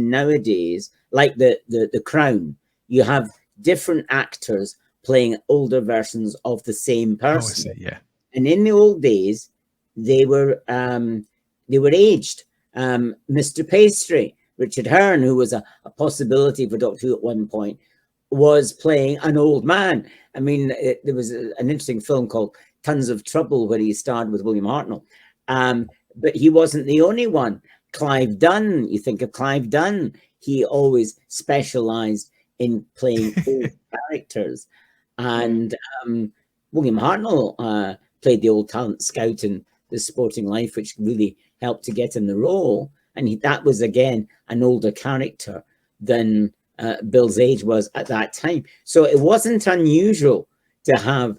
Speaker 3: nowadays, like the Crown, you have different actors playing older versions of the same person.
Speaker 1: Oh, I see, yeah.
Speaker 3: And in the old days, they were aged. Mr. Pastry, Richard Hearn, who was a possibility for Doctor Who at one point, was playing an old man. I mean, there was an interesting film called Tons of Trouble where he starred with William Hartnell. But he wasn't the only one. Clive Dunn, you think of Clive Dunn, he always specialized in playing old characters. And William Hartnell played the old talent scout in The Sporting Life, which really helped to get him the role. And that was, again, an older character than Bill's age was at that time. So it wasn't unusual to have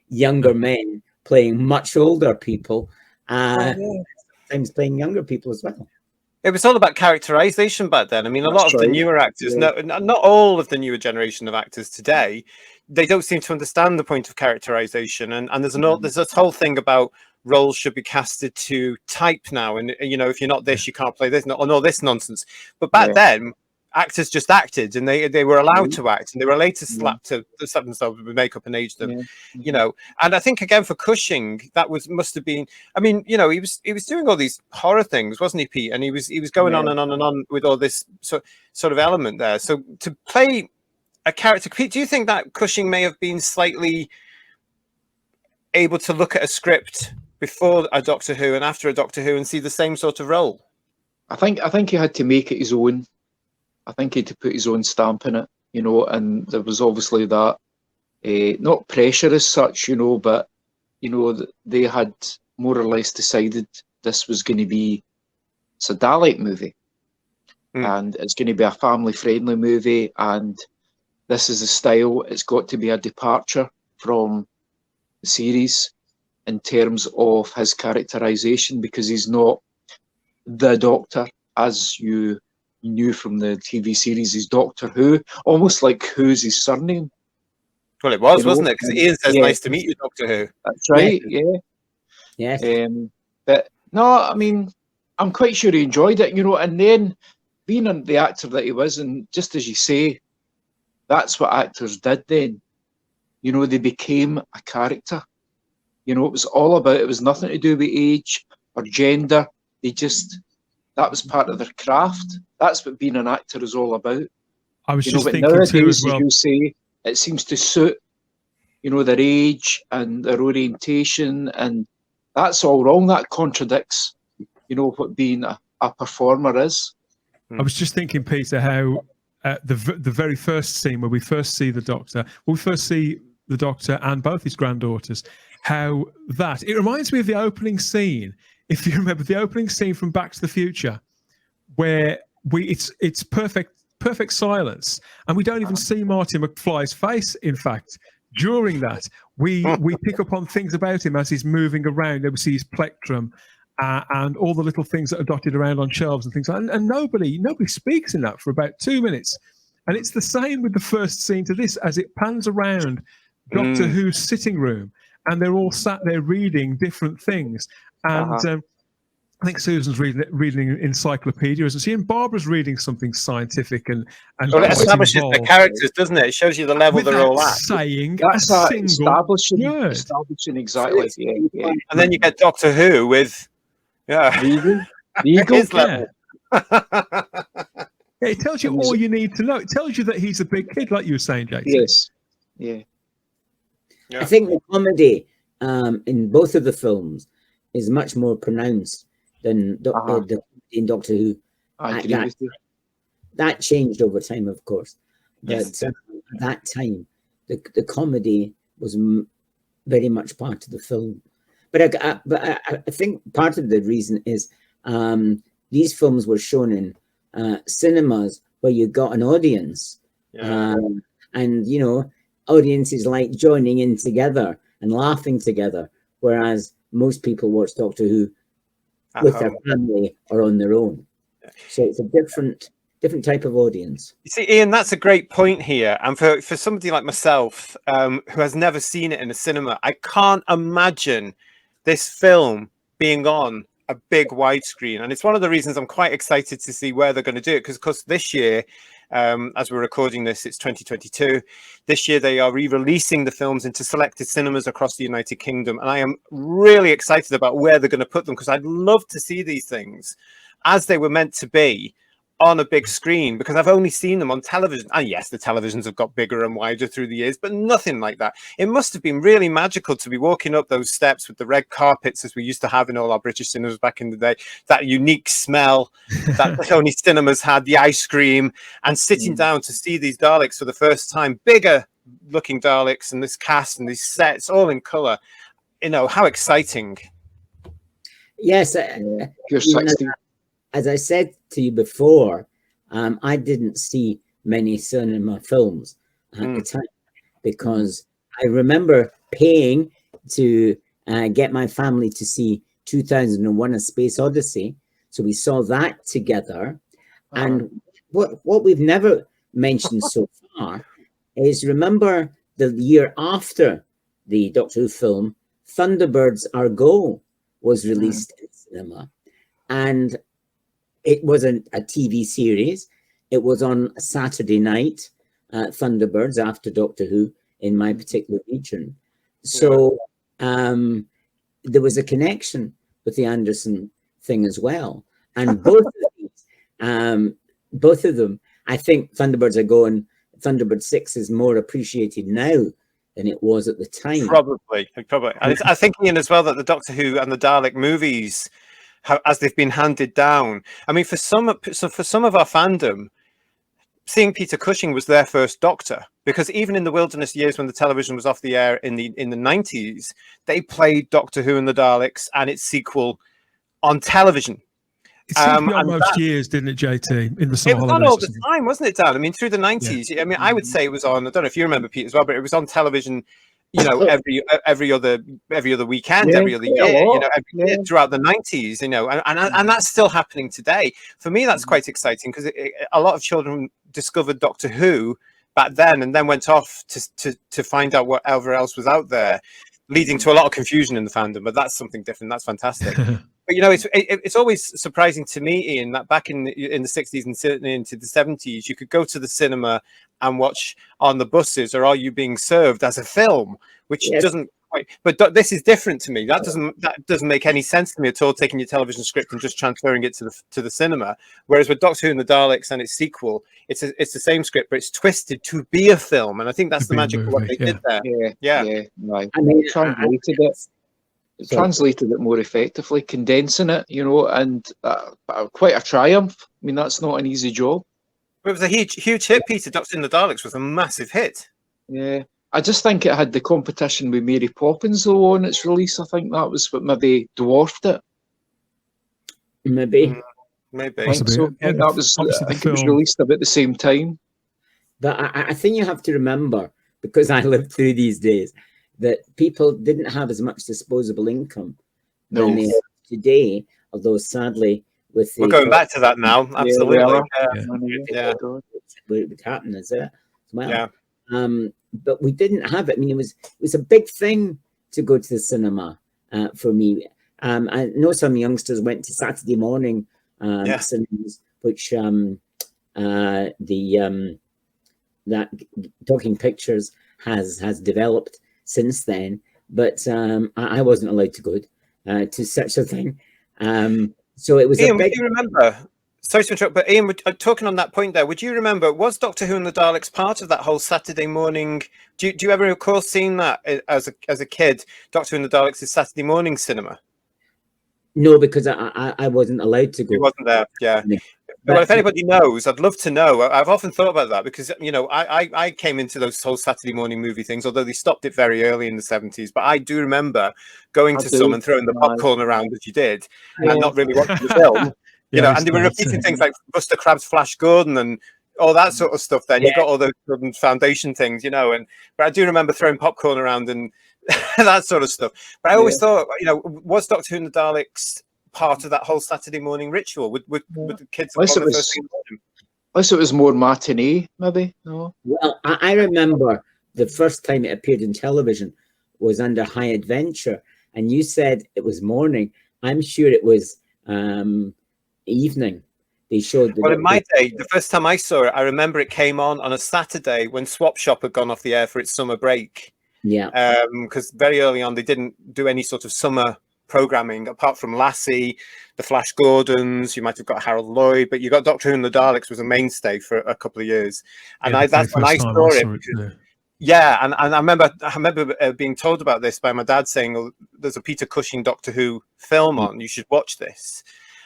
Speaker 3: younger men playing much older people. Sometimes playing younger people as well.
Speaker 2: It was all about characterization back then. I mean, a lot of the newer actors, not all of the newer generation of actors today, they don't seem to understand the point of characterization. And there's this whole thing about roles should be casted to type now. And, if you're not this, you can't play this, and all this nonsense. But back then, actors just acted, and they were allowed to act, and they were later slap themselves with makeup and age them, And I think again for Cushing, that must have been. I mean, he was doing all these horror things, wasn't he, Pete? And he was going on and on and on with all this sort of element there. So to play a character. Pete, do you think that Cushing may have been slightly able to look at a script before a Doctor Who and after a Doctor Who and see the same sort of role?
Speaker 4: I think he had to make it his own. I think he had to put his own stamp in it, you know, and there was obviously that, not pressure as such, you know, but, you know, they had more or less decided this was going to be, it's a Dalek movie, and it's going to be a family-friendly movie, and this is the style. It's got to be a departure from the series in terms of his characterization, because he's not the Doctor as you knew from the TV series. He's Doctor Who, almost like Who's his surname.
Speaker 2: Well, it was,
Speaker 4: You know,
Speaker 2: wasn't it? Because Ian says,
Speaker 4: yeah.
Speaker 2: "Nice to meet you, Doctor Who."
Speaker 4: That's right, yeah.
Speaker 3: Yes.
Speaker 4: But no, I mean, I'm quite sure he enjoyed it, you know, and then being the actor that he was, and just as you say, that's what actors did then. You know, they became a character. You know, it was all about, it was nothing to do with age or gender. They just, that was part of their craft. That's what being an actor is all about.
Speaker 1: I was
Speaker 4: You
Speaker 1: just
Speaker 4: know, but
Speaker 1: thinking
Speaker 4: nowadays,
Speaker 1: too as well.
Speaker 4: as you say, it seems to suit, you know, their age and their orientation, and that's all wrong. That contradicts, you know, what being a performer is.
Speaker 1: I was just thinking, Peter, how the very first scene where we first see the Doctor, and both his granddaughters, how that, it reminds me of the opening scene, if you remember the opening scene from Back to the Future, where it's perfect silence, and we don't even see Marty McFly's face. In fact, during that, we pick up on things about him as he's moving around. We see his plectrum and all the little things that are dotted around on shelves and things like that. And nobody speaks in that for about 2 minutes. And it's the same with the first scene to this, as it pans around Doctor Who's sitting room, and they're all sat there reading different things. And I think Susan's reading an encyclopedia, isn't she? And Barbara's reading something scientific and
Speaker 2: well, it establishes the characters, doesn't it? It shows you the level they're all at.
Speaker 1: Saying
Speaker 4: that's
Speaker 1: a single
Speaker 4: establishing exactly. Yeah.
Speaker 2: And then you get Doctor Who with his level.
Speaker 1: It tells you all you need to know. It tells you that he's a big kid, like you were saying, Jason.
Speaker 4: Yes. Yeah.
Speaker 3: I think the comedy in both of the films is much more pronounced than in Doctor Who.
Speaker 4: I agree with you.
Speaker 3: That changed over time, of course. But at that time, the comedy was very much part of the film. But I think part of the reason is these films were shown in cinemas where you got an audience. And, you know, audiences like joining in together and laughing together, whereas most people watch Doctor Who with their family or on their own. So it's a different type of audience.
Speaker 2: You see, Ian, that's a great point here. And for somebody like myself, who has never seen it in a cinema, I can't imagine this film being on a big widescreen. And it's one of the reasons I'm quite excited to see where they're going to do it. Because, of course, this year, as we're recording this, it's 2022. This year, they are re-releasing the films into selected cinemas across the United Kingdom. And I am really excited about where they're going to put them, because I'd love to see these things as they were meant to be on a big screen, because I've only seen them on television. And yes, the televisions have got bigger and wider through the years, but nothing like that. It must have been really magical to be walking up those steps with the red carpets, as we used to have in all our British cinemas back in the day, that unique smell that only cinemas had, the ice cream, and sitting down to see these Daleks for the first time, bigger looking Daleks, and this cast and these sets all in color. You know, how exciting.
Speaker 3: Yes. As I said to you before, I didn't see many cinema films at the time, because I remember paying to get my family to see 2001: A Space Odyssey. So we saw that together. And what we've never mentioned so far is, remember the year after the Doctor Who film, Thunderbirds Are Go was released in cinema. And it wasn't a TV series. It was on a Saturday night, Thunderbirds, after Doctor Who, in my particular region. So there was a connection with the Anderson thing as well. And both of them, I think Thunderbirds Are Going Thunderbird 6 is more appreciated now than it was at the time.
Speaker 2: Probably. And I think, Ian, as well, that the Doctor Who and the Dalek movies, as they've been handed down, I mean, for some of our fandom, seeing Peter Cushing was their first Doctor, because even in the wilderness years when the television was off the air in the 90s, they played Doctor Who and the Daleks and its sequel on television.
Speaker 1: It seemed to be on most years, didn't it, JT? In the summer
Speaker 2: it was
Speaker 1: holidays
Speaker 2: on all the time, wasn't it, Dan? I mean, through the 90s. Yeah. I mean, I would say it was on. I don't know if you remember, Pete, as well, but it was on television. You know, every other weekend, every other year. You know, every year throughout the 90s. You know, and that's still happening today. For me, that's quite exciting because a lot of children discovered Doctor Who back then, and then went off to find out whatever else was out there, leading to a lot of confusion in the fandom. But that's something different. That's fantastic. But you know, it's always surprising to me, Ian, that back in the 60s and certainly into the 70s, you could go to the cinema and watch on the buses, or Are You Being Served, as a film, which doesn't quite. But this is different to me. That doesn't make any sense to me at all. Taking your television script and just transferring it to the cinema. Whereas with Doctor Who and the Daleks and its sequel, it's the same script, but it's twisted to be a film, and I think that's the magic of what they did there. Yeah.
Speaker 4: Right. I mean, translated it more effectively, condensing it, you know, and quite a triumph. I mean, that's not an easy job.
Speaker 2: It was a huge hit, Peter. Doctor in the Daleks was a massive hit.
Speaker 4: Yeah, I just think it had the competition with Mary Poppins though on its release. I think that was what maybe dwarfed it.
Speaker 3: Maybe.
Speaker 4: I think so. Yeah, I think it was released about the same time.
Speaker 3: But I think you have to remember, because I lived through these days, that people didn't have as much disposable income than they have today, although sadly we're
Speaker 2: going back to that now. Absolutely.
Speaker 3: It would happen as well. But we didn't have it. I mean, it was a big thing to go to the cinema for me. I know some youngsters went to Saturday morning cinemas, which that Talking Pictures has developed since then, but I wasn't allowed to go to such a thing. So it was
Speaker 2: Ian,
Speaker 3: a big...
Speaker 2: would you remember? Sorry to interrupt, but Ian, talking on that point there, would you remember, was Doctor Who and the Daleks part of that whole Saturday morning? Do you ever recall seeing that as a kid, Doctor Who and the Daleks' Saturday morning cinema?
Speaker 3: No, because I wasn't allowed to go.
Speaker 2: It wasn't there, yeah. Well, if anybody knows, I'd love to know. I've often thought about that because, you know, I came into those whole Saturday morning movie things, although they stopped it very early in the 70s. But I do remember going to some and throwing the popcorn around as you did and not really watching the film. You know, and they were repeating things like Buster Crabbe's Flash Gordon and all that sort of stuff. Then you got all those foundation things, you know. But I do remember throwing popcorn around and that sort of stuff. But I always thought, you know, was Doctor Who and the Daleks part of that whole Saturday morning ritual? Would the kids have the first thing to them?
Speaker 4: Unless it was more matinee, maybe. No.
Speaker 3: Well, I remember the first time it appeared in television was under High Adventure, and you said it was morning. I'm sure it was evening. They showed.
Speaker 2: Well, in my day, the first time I saw it, I remember it came on a Saturday when Swap Shop had gone off the air for its summer break.
Speaker 3: Yeah.
Speaker 2: Because very early on they didn't do any sort of summer programming apart from Lassie, the Flash Gordons. You might have got Harold Lloyd, but you got Doctor Who and the Daleks was a mainstay for a couple of years, and that's when I saw it. And I remember being told about this by my dad, saying, "Oh, there's a Peter Cushing Doctor Who film on. You should watch this."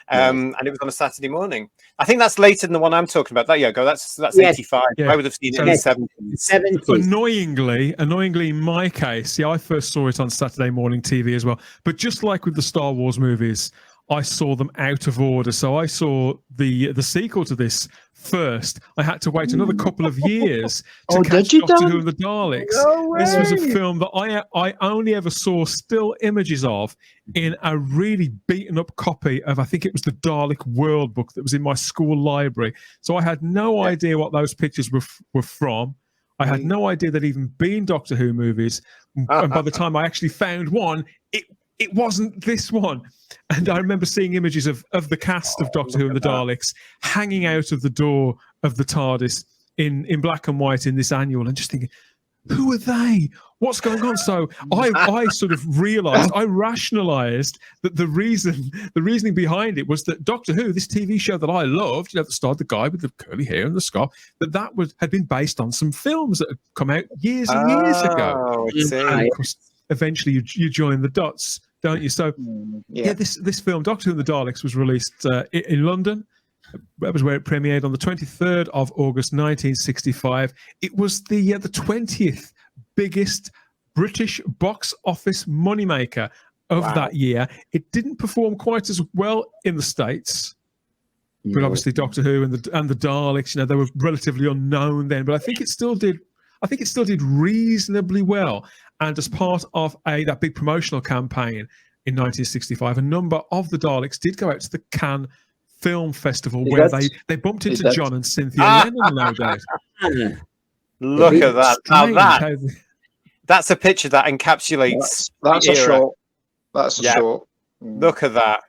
Speaker 2: And it was on a Saturday morning. I think that's later than the one I'm talking about. That's 85. I would have seen it in the 70s.
Speaker 1: Annoyingly, in my case, I first saw it on Saturday morning TV as well. But just like with the Star Wars movies, I saw them out of order. So I saw the sequel to this first. I had to wait another couple of years to catch Doctor Who and the Daleks.
Speaker 4: No
Speaker 1: this was a film that I only ever saw still images of in a really beaten up copy of, I think it was the Dalek World book that was in my school library. So I had no idea what those pictures were from. I had no idea there'd even been Doctor Who movies. And by the time I actually found one, it wasn't this one. And I remember seeing images of the cast of Doctor Who and the Daleks hanging out of the door of the TARDIS in black and white in this annual, and just thinking, who are they? What's going on? So I sort of realized, I rationalized that the reasoning behind it was that Doctor Who, this TV show that I loved, that starred the guy with the curly hair and the scarf, had been based on some films that had come out years and years ago.
Speaker 2: Oh, I see.
Speaker 1: And of course, eventually you join the dots, don't you? So this film, Doctor Who and the Daleks, was released in London. That was where it premiered on the 23rd of August 1965. It was the 20th biggest British box office moneymaker of that year. It didn't perform quite as well in the States, but obviously Doctor Who and the Daleks, they were relatively unknown then. But I think it still did. I think it still did reasonably well. And as part of that big promotional campaign in 1965, a number of the Daleks did go out to the Cannes Film Festival, where they bumped into John and Cynthia Lennon, no doubt.
Speaker 2: Look at that. Now that's a picture that encapsulates
Speaker 4: that's a shot. That's a shot.
Speaker 2: Look at that.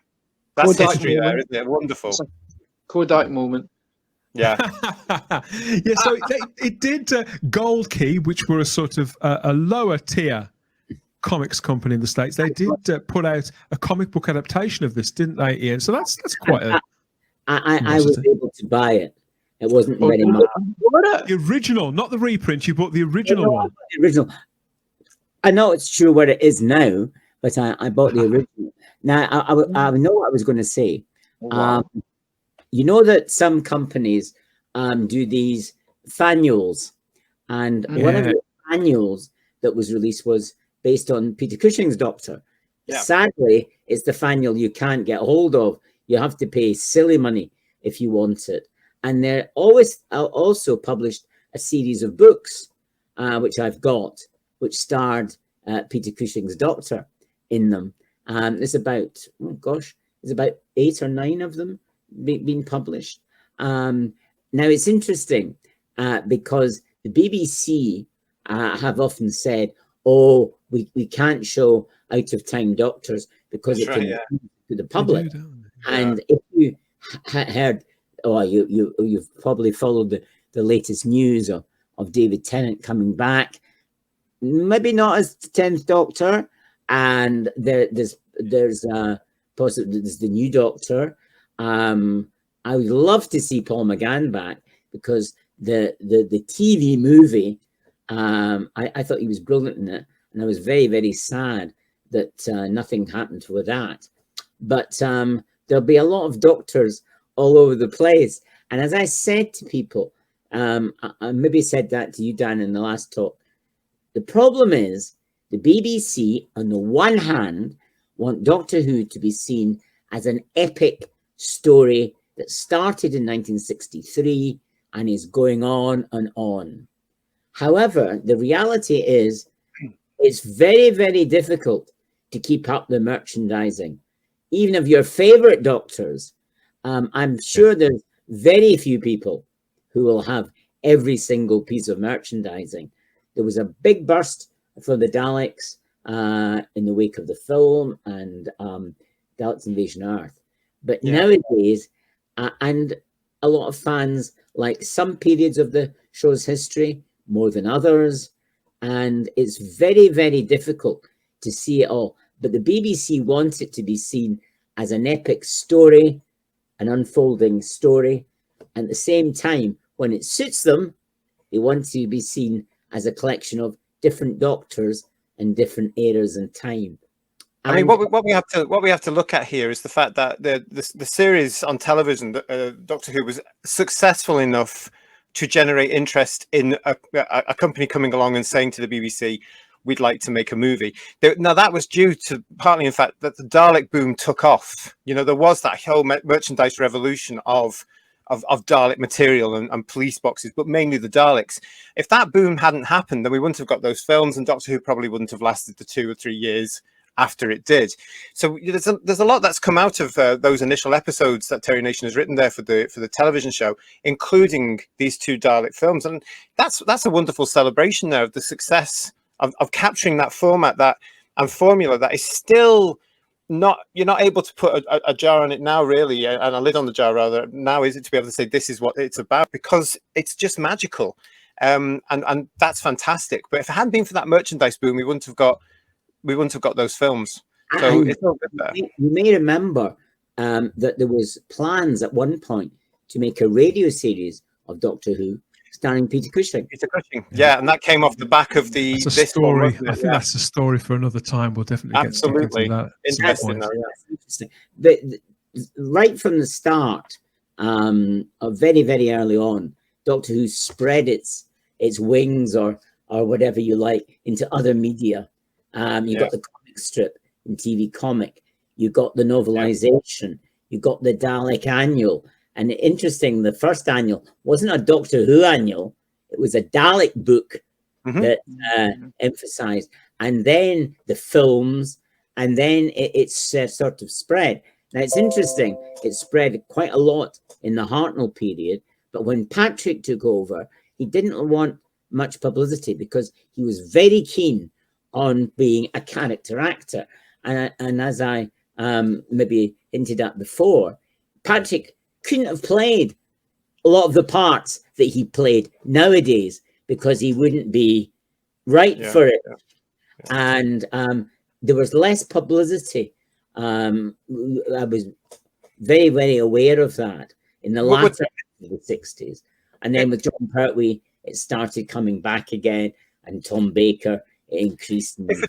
Speaker 2: That's Kodak history moment. There, isn't it? Wonderful.
Speaker 4: Kodak moment.
Speaker 2: Yeah.
Speaker 1: Yeah, so it did Gold Key, which were a sort of a lower tier comics company in the States. They did put out a comic book adaptation of this, didn't they, Ian? So that's quite a...
Speaker 3: I was able to buy it. It wasn't very much.
Speaker 1: The original, not the reprint. You bought the original one.
Speaker 3: The original. I know it's true where it is now, but I bought the original. Now, I know what I was going to say.
Speaker 4: Wow.
Speaker 3: You know that some companies do these fannuals, and one of the fannuals that was released was based on Peter Cushing's Doctor. Yeah. Sadly, it's the fannual you can't get hold of. You have to pay silly money if you want it. And they're also published a series of books, which I've got, which starred Peter Cushing's Doctor in them. There's about, there's about 8 or 9 of them being published. Now, it's interesting because the BBC have often said, we can't show out-of-time doctors because it can to the public. And if you heard, you've probably followed the latest news of David Tennant coming back, maybe not as the 10th Doctor, and there's possibly there's the new Doctor. I would love to see Paul McGann back because the TV movie, I thought he was brilliant in it, and I was very, very sad that nothing happened with that. But there'll be a lot of doctors all over the place. And as I said to people, I maybe said that to you, Dan, in the last talk, the problem is the BBC, on the one hand, want Doctor Who to be seen as an epic story that started in 1963 and is going on and on. However, the reality is it's very, very difficult to keep up the merchandising. Even of your favorite doctors, I'm sure there's very few people who will have every single piece of merchandising. There was a big burst for the Daleks in the wake of the film and Daleks Invasion Earth. But nowadays, and a lot of fans like some periods of the show's history more than others, and it's very, very difficult to see it all. But the BBC wants it to be seen as an epic story, an unfolding story. At the same time, when it suits them, they want to be seen as a collection of different doctors in different eras and time.
Speaker 2: I mean, what we have to look at here is the fact that the series on television, Doctor Who, was successful enough to generate interest in a company coming along and saying to the BBC, we'd like to make a movie. Now, that was due to partly, in fact, that the Dalek boom took off. There was that whole merchandise revolution of Dalek material and police boxes, but mainly the Daleks. If that boom hadn't happened, then we wouldn't have got those films, and Doctor Who probably wouldn't have lasted the 2 or 3 years after it did. So there's a lot that's come out of those initial episodes that Terry Nation has written there for the television show, including these 2 Dalek films, and that's a wonderful celebration there of the success of capturing that format and formula that is still not, you're not able to put a jar on it now, really, and a lid on the jar rather now, is it, to be able to say this is what it's about, because it's just magical. and that's fantastic. But if it hadn't been for that merchandise boom, we wouldn't have got those films. So
Speaker 3: And
Speaker 2: it's all good there.
Speaker 3: you may remember that there was plans at one point to make a radio series of Doctor Who starring Peter Cushing.
Speaker 2: Peter Cushing, yeah, and that came off the back of the
Speaker 1: That's a
Speaker 2: this
Speaker 1: story.
Speaker 2: one, wasn't it?
Speaker 1: I think that's a story for another time. We'll definitely get stuck
Speaker 2: Absolutely.
Speaker 1: into that. at some
Speaker 2: Interesting,
Speaker 1: point.
Speaker 2: though, yeah.
Speaker 3: That's interesting. But right from the start, very, very early on, Doctor Who spread its wings or whatever you like into other media. You got the comic strip in TV Comic. You got the novelization. You got the Dalek annual. And interesting, the first annual wasn't a Doctor Who annual. It was a Dalek book that emphasized. And then the films, and then it's sort of spread. Now, it's interesting. It spread quite a lot in the Hartnell period. But when Patrick took over, he didn't want much publicity because he was very keen on being a character actor. And as I maybe hinted at before, Patrick couldn't have played a lot of the parts that he played nowadays because he wouldn't be right for it. And there was less publicity. I was very, very aware of that in the latter of the 60s. And then with John Pertwee, it started coming back again, and Tom Baker, it increased.
Speaker 2: If we're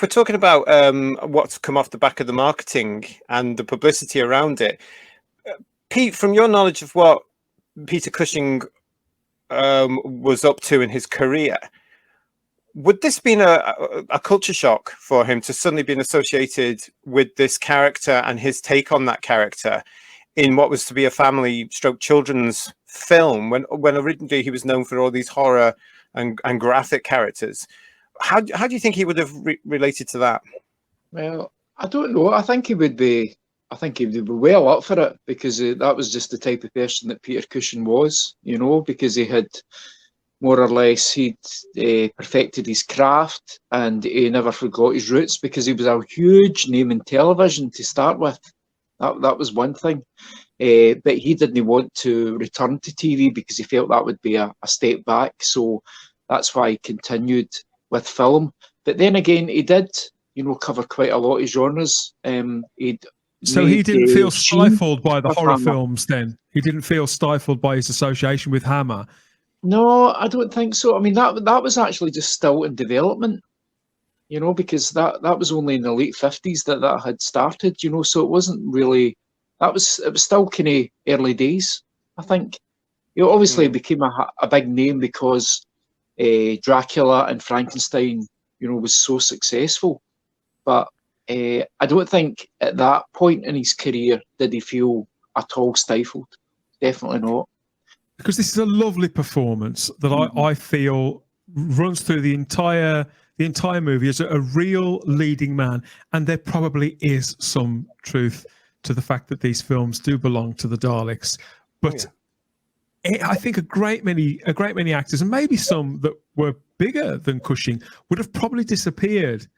Speaker 2: talking about what's come off the back of the marketing and the publicity around it, Pete, from your knowledge of what Peter Cushing was up to in his career, would this been a culture shock for him to suddenly be associated with this character and his take on that character in what was to be a family/children's film when originally he was known for all these horror and graphic characters? How do you think he would have related to that?
Speaker 4: Well, I don't know. I think he would be well up for it because that was just the type of person that Peter Cushing was, because he had more or less he'd perfected his craft and he never forgot his roots because he was a huge name in television to start with. That was one thing. But he didn't want to return to TV because he felt that would be a step back. So that's why he continued with film. But then again, he did, cover quite a lot of genres.
Speaker 1: So he didn't feel stifled by the horror films then? He didn't feel stifled by his association with Hammer?
Speaker 4: No, I don't think so. I mean, that was actually just still in development, because that was only in the late 50s that had started, so it wasn't really, it was still kind of early days, I think. Obviously it became a big name because Dracula and Frankenstein, was so successful. But I don't think at that point in his career did he feel at all stifled. Definitely not.
Speaker 1: Because this is a lovely performance that I feel runs through the entire movie as a real leading man, and there probably is some truth to the fact that these films do belong to the Daleks. But I think a great many actors, and maybe some that were bigger than Cushing, would have probably disappeared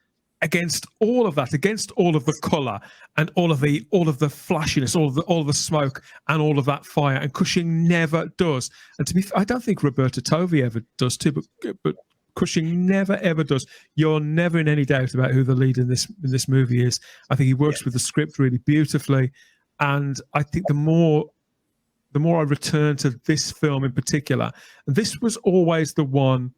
Speaker 1: against all of that, against all of the colour and all of the flashiness, all of the smoke and all of that fire. And Cushing never does. And to be, I don't think Roberta Tovey ever does too, but Cushing never ever does. You're never in any doubt about who the lead in this movie is. I think he works with the script really beautifully, and I think the more I return to this film in particular, and this was always the one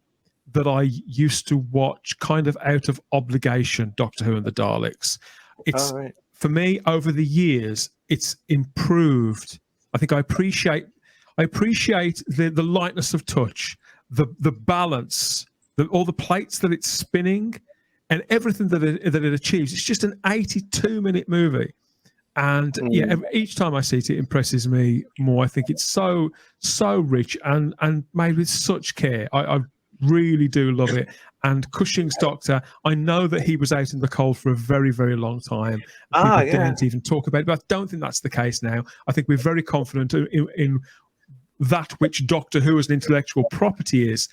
Speaker 1: that I used to watch kind of out of obligation, Doctor Who and the Daleks. It's for me, over the years, it's improved. I think I appreciate the lightness of touch, the balance, all the plates that it's spinning, and everything that it achieves. It's just an 82-minute movie. And each time I see it, it impresses me more. I think it's so rich and made with such care. I really do love it. And Cushing's Doctor, I know that he was out in the cold for a very, very long time. People didn't even talk about it, but I don't think that's the case now. I think we're very confident in that which Doctor Who as an intellectual property is,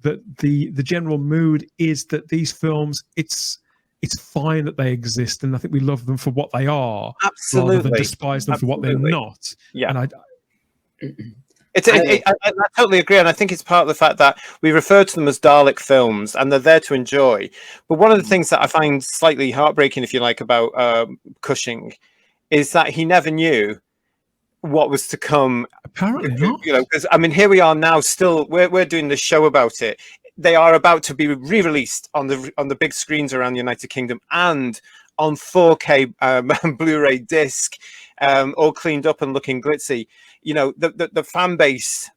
Speaker 1: that the general mood is that these films, it's fine that they exist, and I think we love them for what they are,
Speaker 2: absolutely,
Speaker 1: rather than despise them for what they're not.
Speaker 2: Yeah.
Speaker 3: And
Speaker 2: I totally agree, and I think it's part of the fact that we refer to them as Dalek films, and they're there to enjoy. But one of the things that I find slightly heartbreaking, if you like, about Cushing, is that he never knew what was to come.
Speaker 1: Apparently not.
Speaker 2: You know, because I mean, here we are now. Still, we're doing this show about it. They are about to be re-released on the big screens around the United Kingdom and on 4K Blu-ray disc, all cleaned up and looking glitzy. You know, the fan base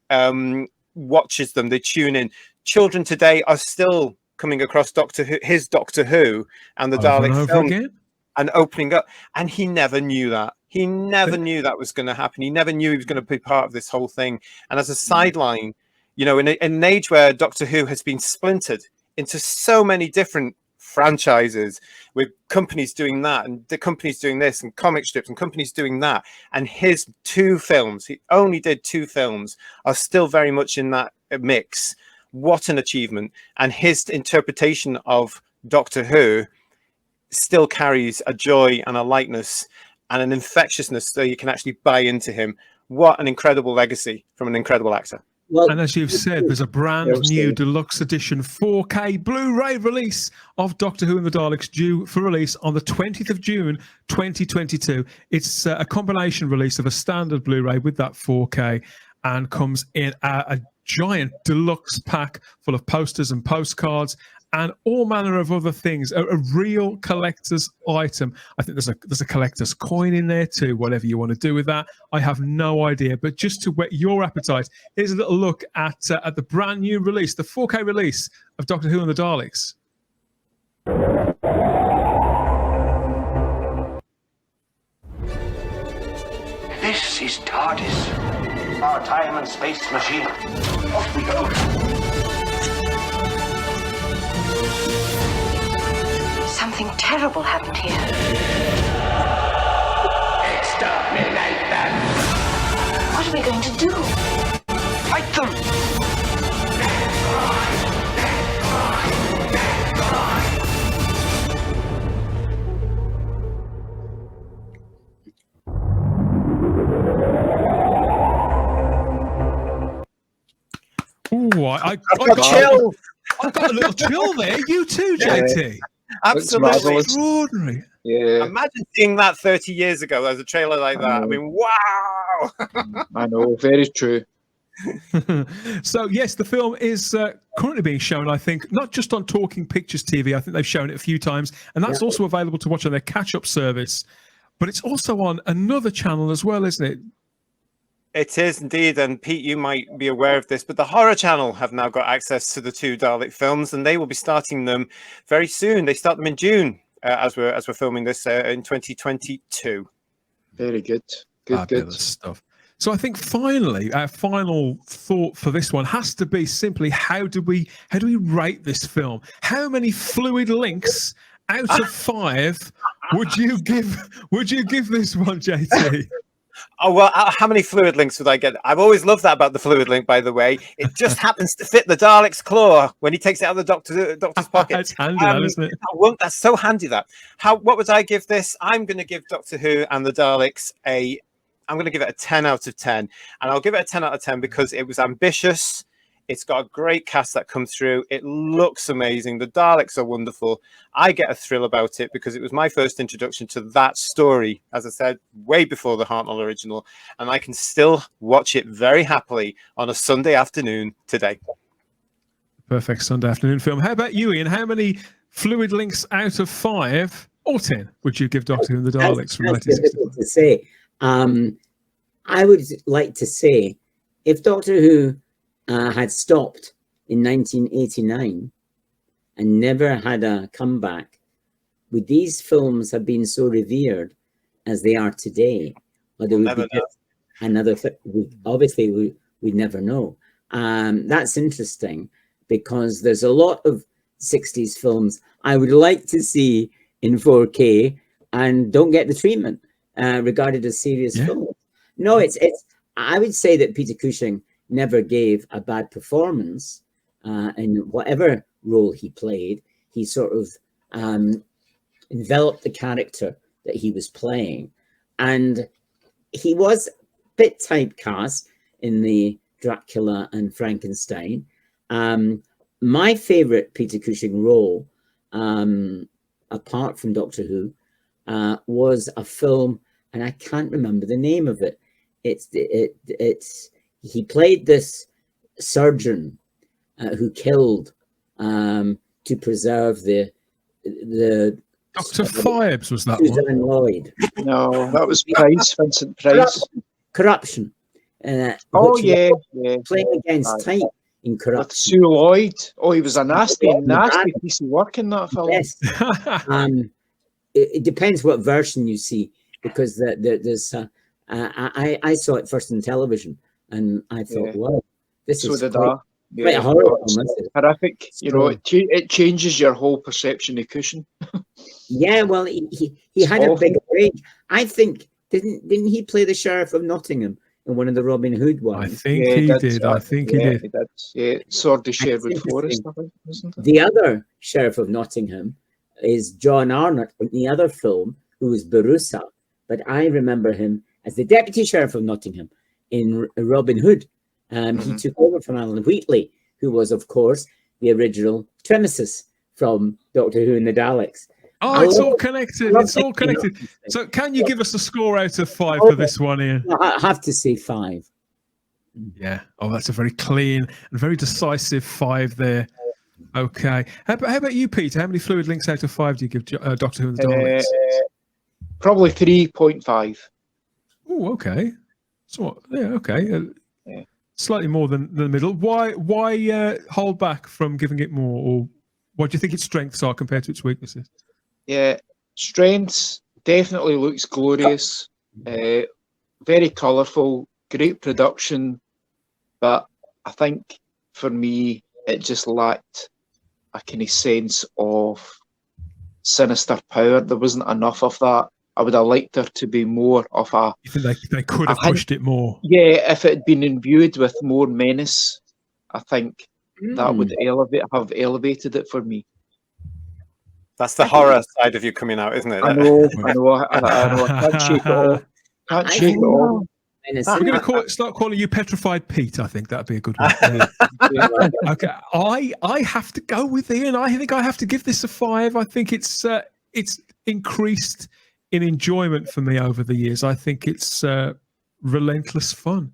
Speaker 2: watches them. They tune in. Children today are still coming across Doctor Who and the Dalek film
Speaker 1: again,
Speaker 2: and opening up. And he never knew that. He never knew that was going to happen. He never knew he was going to be part of this whole thing. And as a sideline, you know, in an age where Doctor Who has been splintered into so many different franchises, with companies doing that and the companies doing this and comic strips and companies doing that, and his 2 films, he only did 2 films, are still very much in that mix. What an achievement. And his interpretation of Doctor Who still carries a joy and a lightness and an infectiousness, so you can actually buy into him. What an incredible legacy from an incredible actor.
Speaker 3: Well,
Speaker 1: and as you've said, there's a brand new deluxe edition 4K Blu-ray release of Doctor Who and the Daleks due for release on the 20th of June 2022. It's a combination release of a standard Blu-ray with that 4K, and comes in a giant deluxe pack full of posters and postcards and all manner of other things. A real collector's item. I think there's a collector's coin in there too, whatever you want to do with that. I have no idea, but just to whet your appetite, here's a little look at the brand new release, the 4K release of Doctor Who and the Daleks.
Speaker 5: This is TARDIS, our time and space machine. Off we go.
Speaker 6: Something terrible happened here.
Speaker 5: Exterminate them!
Speaker 6: What are we going to do?
Speaker 5: Fight them!
Speaker 1: Ooh, I got a little chill there. You too, JT.
Speaker 2: Absolutely
Speaker 1: extraordinary.
Speaker 4: Yeah,
Speaker 2: Imagine seeing that 30 years ago as a trailer like that. I mean, wow.
Speaker 4: I know, very true.
Speaker 1: So yes, the film is currently being shown, I think, not just on Talking Pictures TV. I think they've shown it a few times, and that's also available to watch on their catch-up service. But it's also on another channel as well, isn't it?
Speaker 2: It is indeed, and Pete, you might be aware of this, but the Horror Channel have now got access to the 2 Dalek films, and they will be starting them very soon. They start them in June, as we're filming this in 2022.
Speaker 4: Very good. Good
Speaker 1: Stuff. So I think finally, our final thought for this one has to be simply how do we rate this film? How many fluid links out of 5 would you give this one, JT?
Speaker 2: Oh, well, how many fluid links would I get? I've always loved that about the fluid link, by the way. It just happens to fit the Dalek's claw when he takes it out of the doctor's pocket.
Speaker 1: That's handy, isn't it?
Speaker 2: That's so handy, that. What would I give this? I'm going to give Doctor Who and the Daleks I'm going to give it a 10 out of 10. And I'll give it a 10 out of 10 because it was ambitious. It's got a great cast that comes through. It looks amazing. The Daleks are wonderful. I get a thrill about it because it was my first introduction to that story, as I said, way before the Hartnell original. And I can still watch it very happily on a Sunday afternoon today.
Speaker 1: Perfect Sunday afternoon film. How about you, Ian? How many fluid links out of 5 or 10 would you give Doctor Who and the Daleks from 1965?
Speaker 3: That's difficult to say. I would like to say if Doctor Who had stopped in 1989 and never had a comeback, would these films have been so revered as they are today? Or there would be just another obviously we'd never know. That's interesting because there's a lot of 60s films I would like to see in 4K and don't get the treatment regarded as serious films. No, it's I would say that Peter Cushing never gave a bad performance in whatever role he played. He sort of enveloped the character that he was playing, and he was a bit typecast in the Dracula and Frankenstein. My favorite Peter Cushing role, apart from Doctor Who, was a film, and I can't remember the name of it. He played this surgeon who killed to preserve the
Speaker 1: Dr. Phibes was that
Speaker 3: Susan
Speaker 1: one?
Speaker 3: Lloyd.
Speaker 4: No, that was Price, Vincent Price.
Speaker 3: Corruption.
Speaker 4: Oh,
Speaker 3: which
Speaker 4: yeah,
Speaker 3: was
Speaker 4: yeah.
Speaker 3: playing against type in
Speaker 4: With
Speaker 3: Corruption.
Speaker 4: Sue Lloyd. Oh, he was a nasty piece of work in that film.
Speaker 3: Yes. It depends what version you see, because there's I saw it first on television, and I thought, wow, this
Speaker 4: So
Speaker 3: is
Speaker 4: did
Speaker 3: quite,
Speaker 4: I.
Speaker 3: quite a horror film, isn't it?
Speaker 4: Horrific. You know, it changes your whole perception of Cushing.
Speaker 3: Yeah, well, he had a big break. I think didn't he play the Sheriff of Nottingham in one of the Robin Hood ones?
Speaker 1: I think he did. I think he did.
Speaker 4: Yeah, Sword of Sherwood
Speaker 3: That's
Speaker 4: Forest,
Speaker 3: interesting.
Speaker 4: I think, wasn't it?
Speaker 3: The other Sheriff of Nottingham is John Arnott in the other film, who was Barusa, but I remember him as the Deputy Sheriff of Nottingham in Robin Hood. He took over from Alan Wheatley, who was, of course, the original Tremesis from Doctor Who and the Daleks.
Speaker 1: Oh, it's all connected. It's all connected. So can you give us a score out of 5 for this one, Ian?
Speaker 3: I have to say 5.
Speaker 1: Yeah. Oh, that's a very clean and very decisive 5 there. Okay. How about you, Peter? How many fluid links out of 5 do you give Doctor Who and the Daleks?
Speaker 4: Probably 3.5.
Speaker 1: Oh, okay. So, yeah, okay. Slightly more than the middle. Why hold back from giving it more? Or what do you think its strengths are compared to its weaknesses?
Speaker 4: Yeah, strengths, definitely looks glorious. Very colourful, great production. But I think for me, it just lacked a kind of sense of sinister power. There wasn't enough of that. I would have liked there to be more of a...
Speaker 1: You think they could have pushed it more?
Speaker 4: Yeah, if it had been imbued with more menace, I think that would have elevated it for me.
Speaker 2: That's the horror side of you coming out, isn't it?
Speaker 4: I know. I can't shake it off. Can't shake it off.
Speaker 1: We're going to start calling you Petrified Pete. I think that'd be a good one. Okay, I have to go with Ian. I think I have to give this a 5. I think it's increased in enjoyment for me over the years. I think it's relentless fun.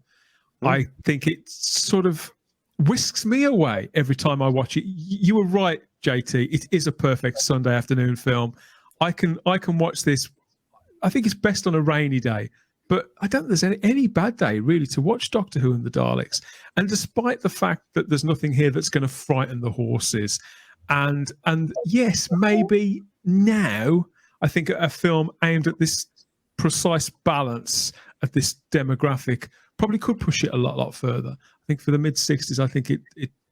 Speaker 1: I think it sort of whisks me away every time I watch it. You were right, JT. It is a perfect Sunday afternoon film. I can watch this. I think it's best on a rainy day, but I don't think there's any bad day really to watch Doctor Who and the Daleks. And despite the fact that there's nothing here that's going to frighten the horses, and yes, maybe now I think a film aimed at this precise balance of this demographic probably could push it a lot further. I think for the mid-60s, I think it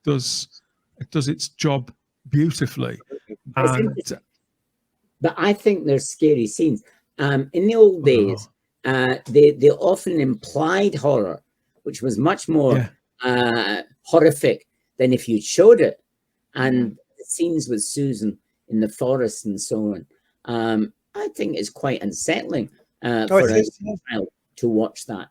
Speaker 1: does its job beautifully.
Speaker 3: But I think there's scary scenes. In the old days, they often implied horror, which was much more horrific than if you showed it. And the scenes with Susan in the forest and so on, I think it's quite unsettling for a child to watch that.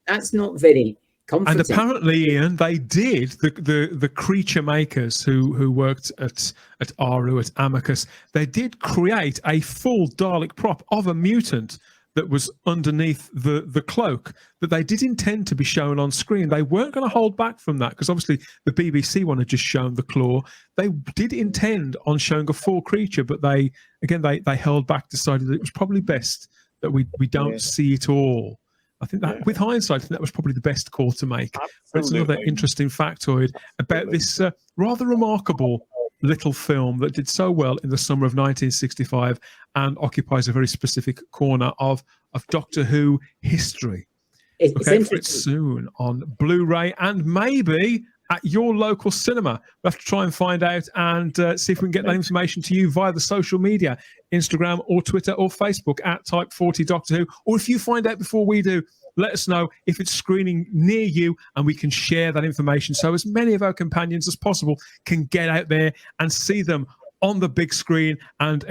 Speaker 3: That's not very comforting.
Speaker 1: And apparently, Ian, they did, the creature makers who worked at Aru, at Amicus, they did create a full Dalek prop of a mutant that was underneath the cloak that they did intend to be shown on screen. They weren't going to hold back from that because obviously the BBC one had just shown the claw. They did intend on showing a full creature, but they held back, decided that it was probably best that we don't see it all. I think that with hindsight, I think that was probably the best call to make. But it's another interesting factoid about this rather remarkable little film that did so well in the summer of 1965 and occupies a very specific corner of Doctor Who history. It's soon on Blu-ray and maybe at your local cinema. We'll have to try and find out and see if we can get that information to you via the social media, Instagram or Twitter or Facebook at Type 40 Doctor Who. Or if you find out before we do, let us know if it's screening near you and we can share that information so as many of our companions as possible can get out there and see them on the big screen and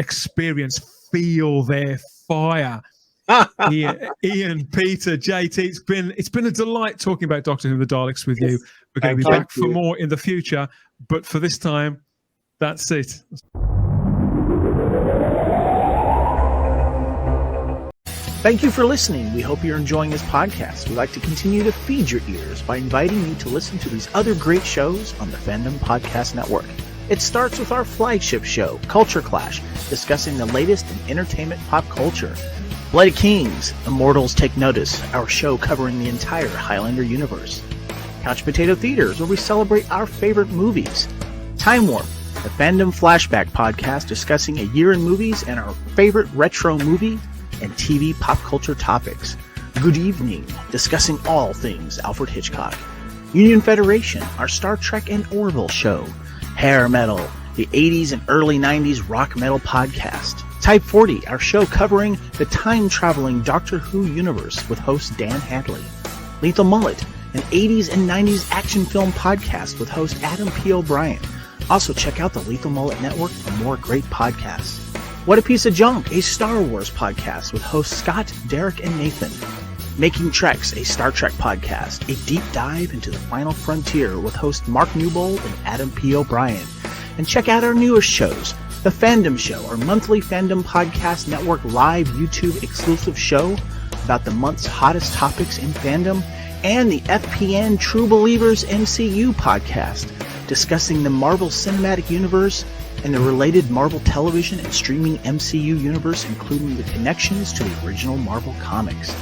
Speaker 1: feel their fire Ian, Peter, JT, it's been a delight talking about Doctor Who and the Daleks with you. We're going to be back for more in the future, but for this time, that's it.
Speaker 7: Thank you for listening. We hope you're enjoying this podcast. We'd like to continue to feed your ears by inviting you to listen to these other great shows on the Fandom Podcast Network. It starts with our flagship show, Culture Clash, discussing the latest in entertainment pop culture. Bloody Kings, Immortals Take Notice, our show covering the entire Highlander universe. Couch Potato Theaters, where we celebrate our favorite movies. Time Warp, the Fandom Flashback podcast discussing a year in movies and our favorite retro movie and TV pop culture topics. Good Evening, discussing all things Alfred Hitchcock. Union Federation, our Star Trek and Orville show. Hair Metal, the 80s and early 90s rock metal podcast. Type 40, our show covering the time-traveling Doctor Who universe with host Dan Hadley. Lethal Mullet, an 80s and 90s action film podcast with host Adam P. O'Brien. Also check out the Lethal Mullet Network for more great podcasts. What a Piece of Junk, a Star Wars podcast with hosts Scott, Derek, and Nathan. Making Treks, a Star Trek podcast, a deep dive into the final frontier with host Mark Newbold and Adam P. O'Brien. And check out our newest shows, The Fandom Show, our monthly Fandom Podcast Network live YouTube exclusive show about the month's hottest topics in fandom, and the FPN True Believers MCU podcast, discussing the Marvel Cinematic Universe and the related Marvel television and streaming MCU universe, including the connections to the original Marvel comics.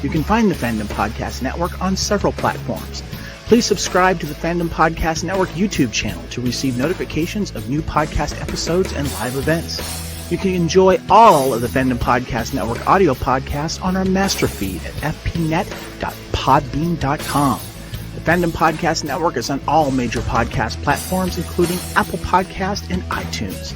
Speaker 7: You can find the Fandom Podcast Network on several platforms. Please subscribe to the Fandom Podcast Network YouTube channel to receive notifications of new podcast episodes and live events. You can enjoy all of the Fandom Podcast Network audio podcasts on our master feed at fpnet.podbean.com. The Fandom Podcast Network is on all major podcast platforms, including Apple Podcast and iTunes.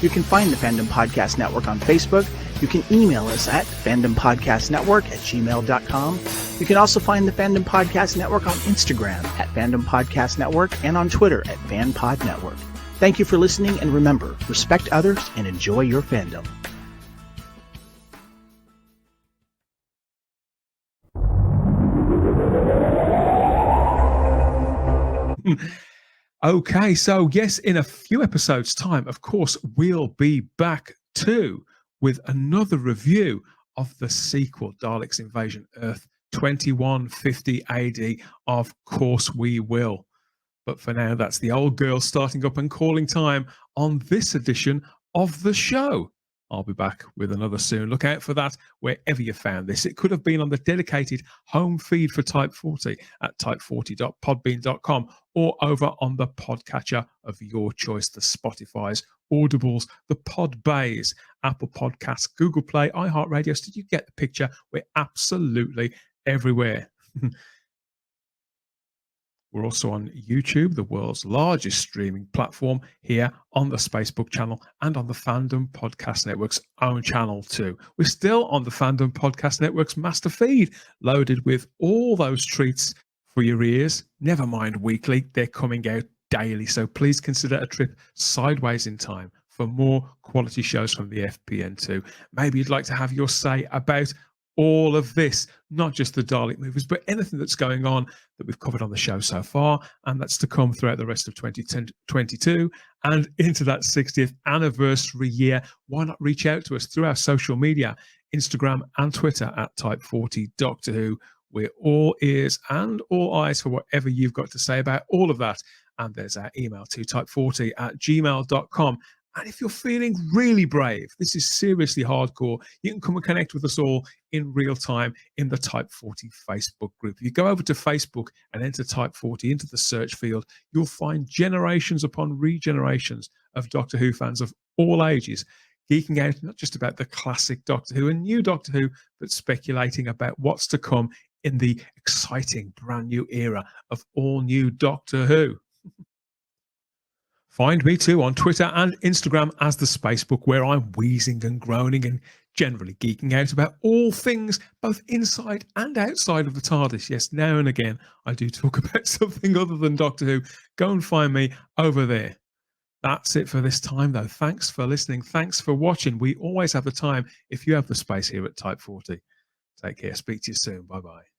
Speaker 7: You can find the Fandom Podcast Network on Facebook. You can email us at fandompodcastnetwork@gmail.com. You can also find the Fandom Podcast Network on Instagram at Fandom Podcast Network and on Twitter at FanPod Network. Thank you for listening, and remember, respect others and enjoy your fandom.
Speaker 1: Okay, so yes, in a few episodes' time, of course, we'll be back too with another review of the sequel, Daleks Invasion Earth 2150 AD. Of course we will. But for now, that's the old girl starting up and calling time on this edition of the show. I'll be back with another soon. Look out for that wherever you found this. It could have been on the dedicated home feed for Type 40 at type40.podbean.com or over on the podcatcher of your choice, the Spotify's, Audibles, the Podbays, Apple Podcasts, Google Play, iHeart Radio. So you get the picture. We're absolutely everywhere. We're also on YouTube, the world's largest streaming platform, here on the Spacebook channel and on the Fandom Podcast Network's own channel too. We're still on the Fandom Podcast Network's master feed, loaded with all those treats for your ears. Never mind weekly, they're coming out daily. So please consider a trip sideways in time for more quality shows from the FPN too. Maybe you'd like to have your say about all of this, not just the Dalek movies, but anything that's going on that we've covered on the show so far, and that's to come throughout the rest of 2022 and into that 60th anniversary year. Why not reach out to us through our social media, Instagram and Twitter at Type40 Doctor Who. We're all ears and all eyes for whatever you've got to say about all of that. And there's our email to type40@gmail.com. And if you're feeling really brave, this is seriously hardcore, you can come and connect with us all in real time in the Type 40 Facebook group. If you go over to Facebook and enter Type 40 into the search field, you'll find generations upon regenerations of Doctor Who fans of all ages, geeking out not just about the classic Doctor Who and new Doctor Who, but speculating about what's to come in the exciting brand new era of all new Doctor Who. Find me too on Twitter and Instagram as the Spacebook, where I'm wheezing and groaning and generally geeking out about all things both inside and outside of the TARDIS. Yes, now and again I do talk about something other than Doctor Who. Go and find me over there. That's it for this time, though. Thanks for listening. Thanks for watching. We always have the time if you have the space here at Type 40. Take care. Speak to you soon. Bye-bye.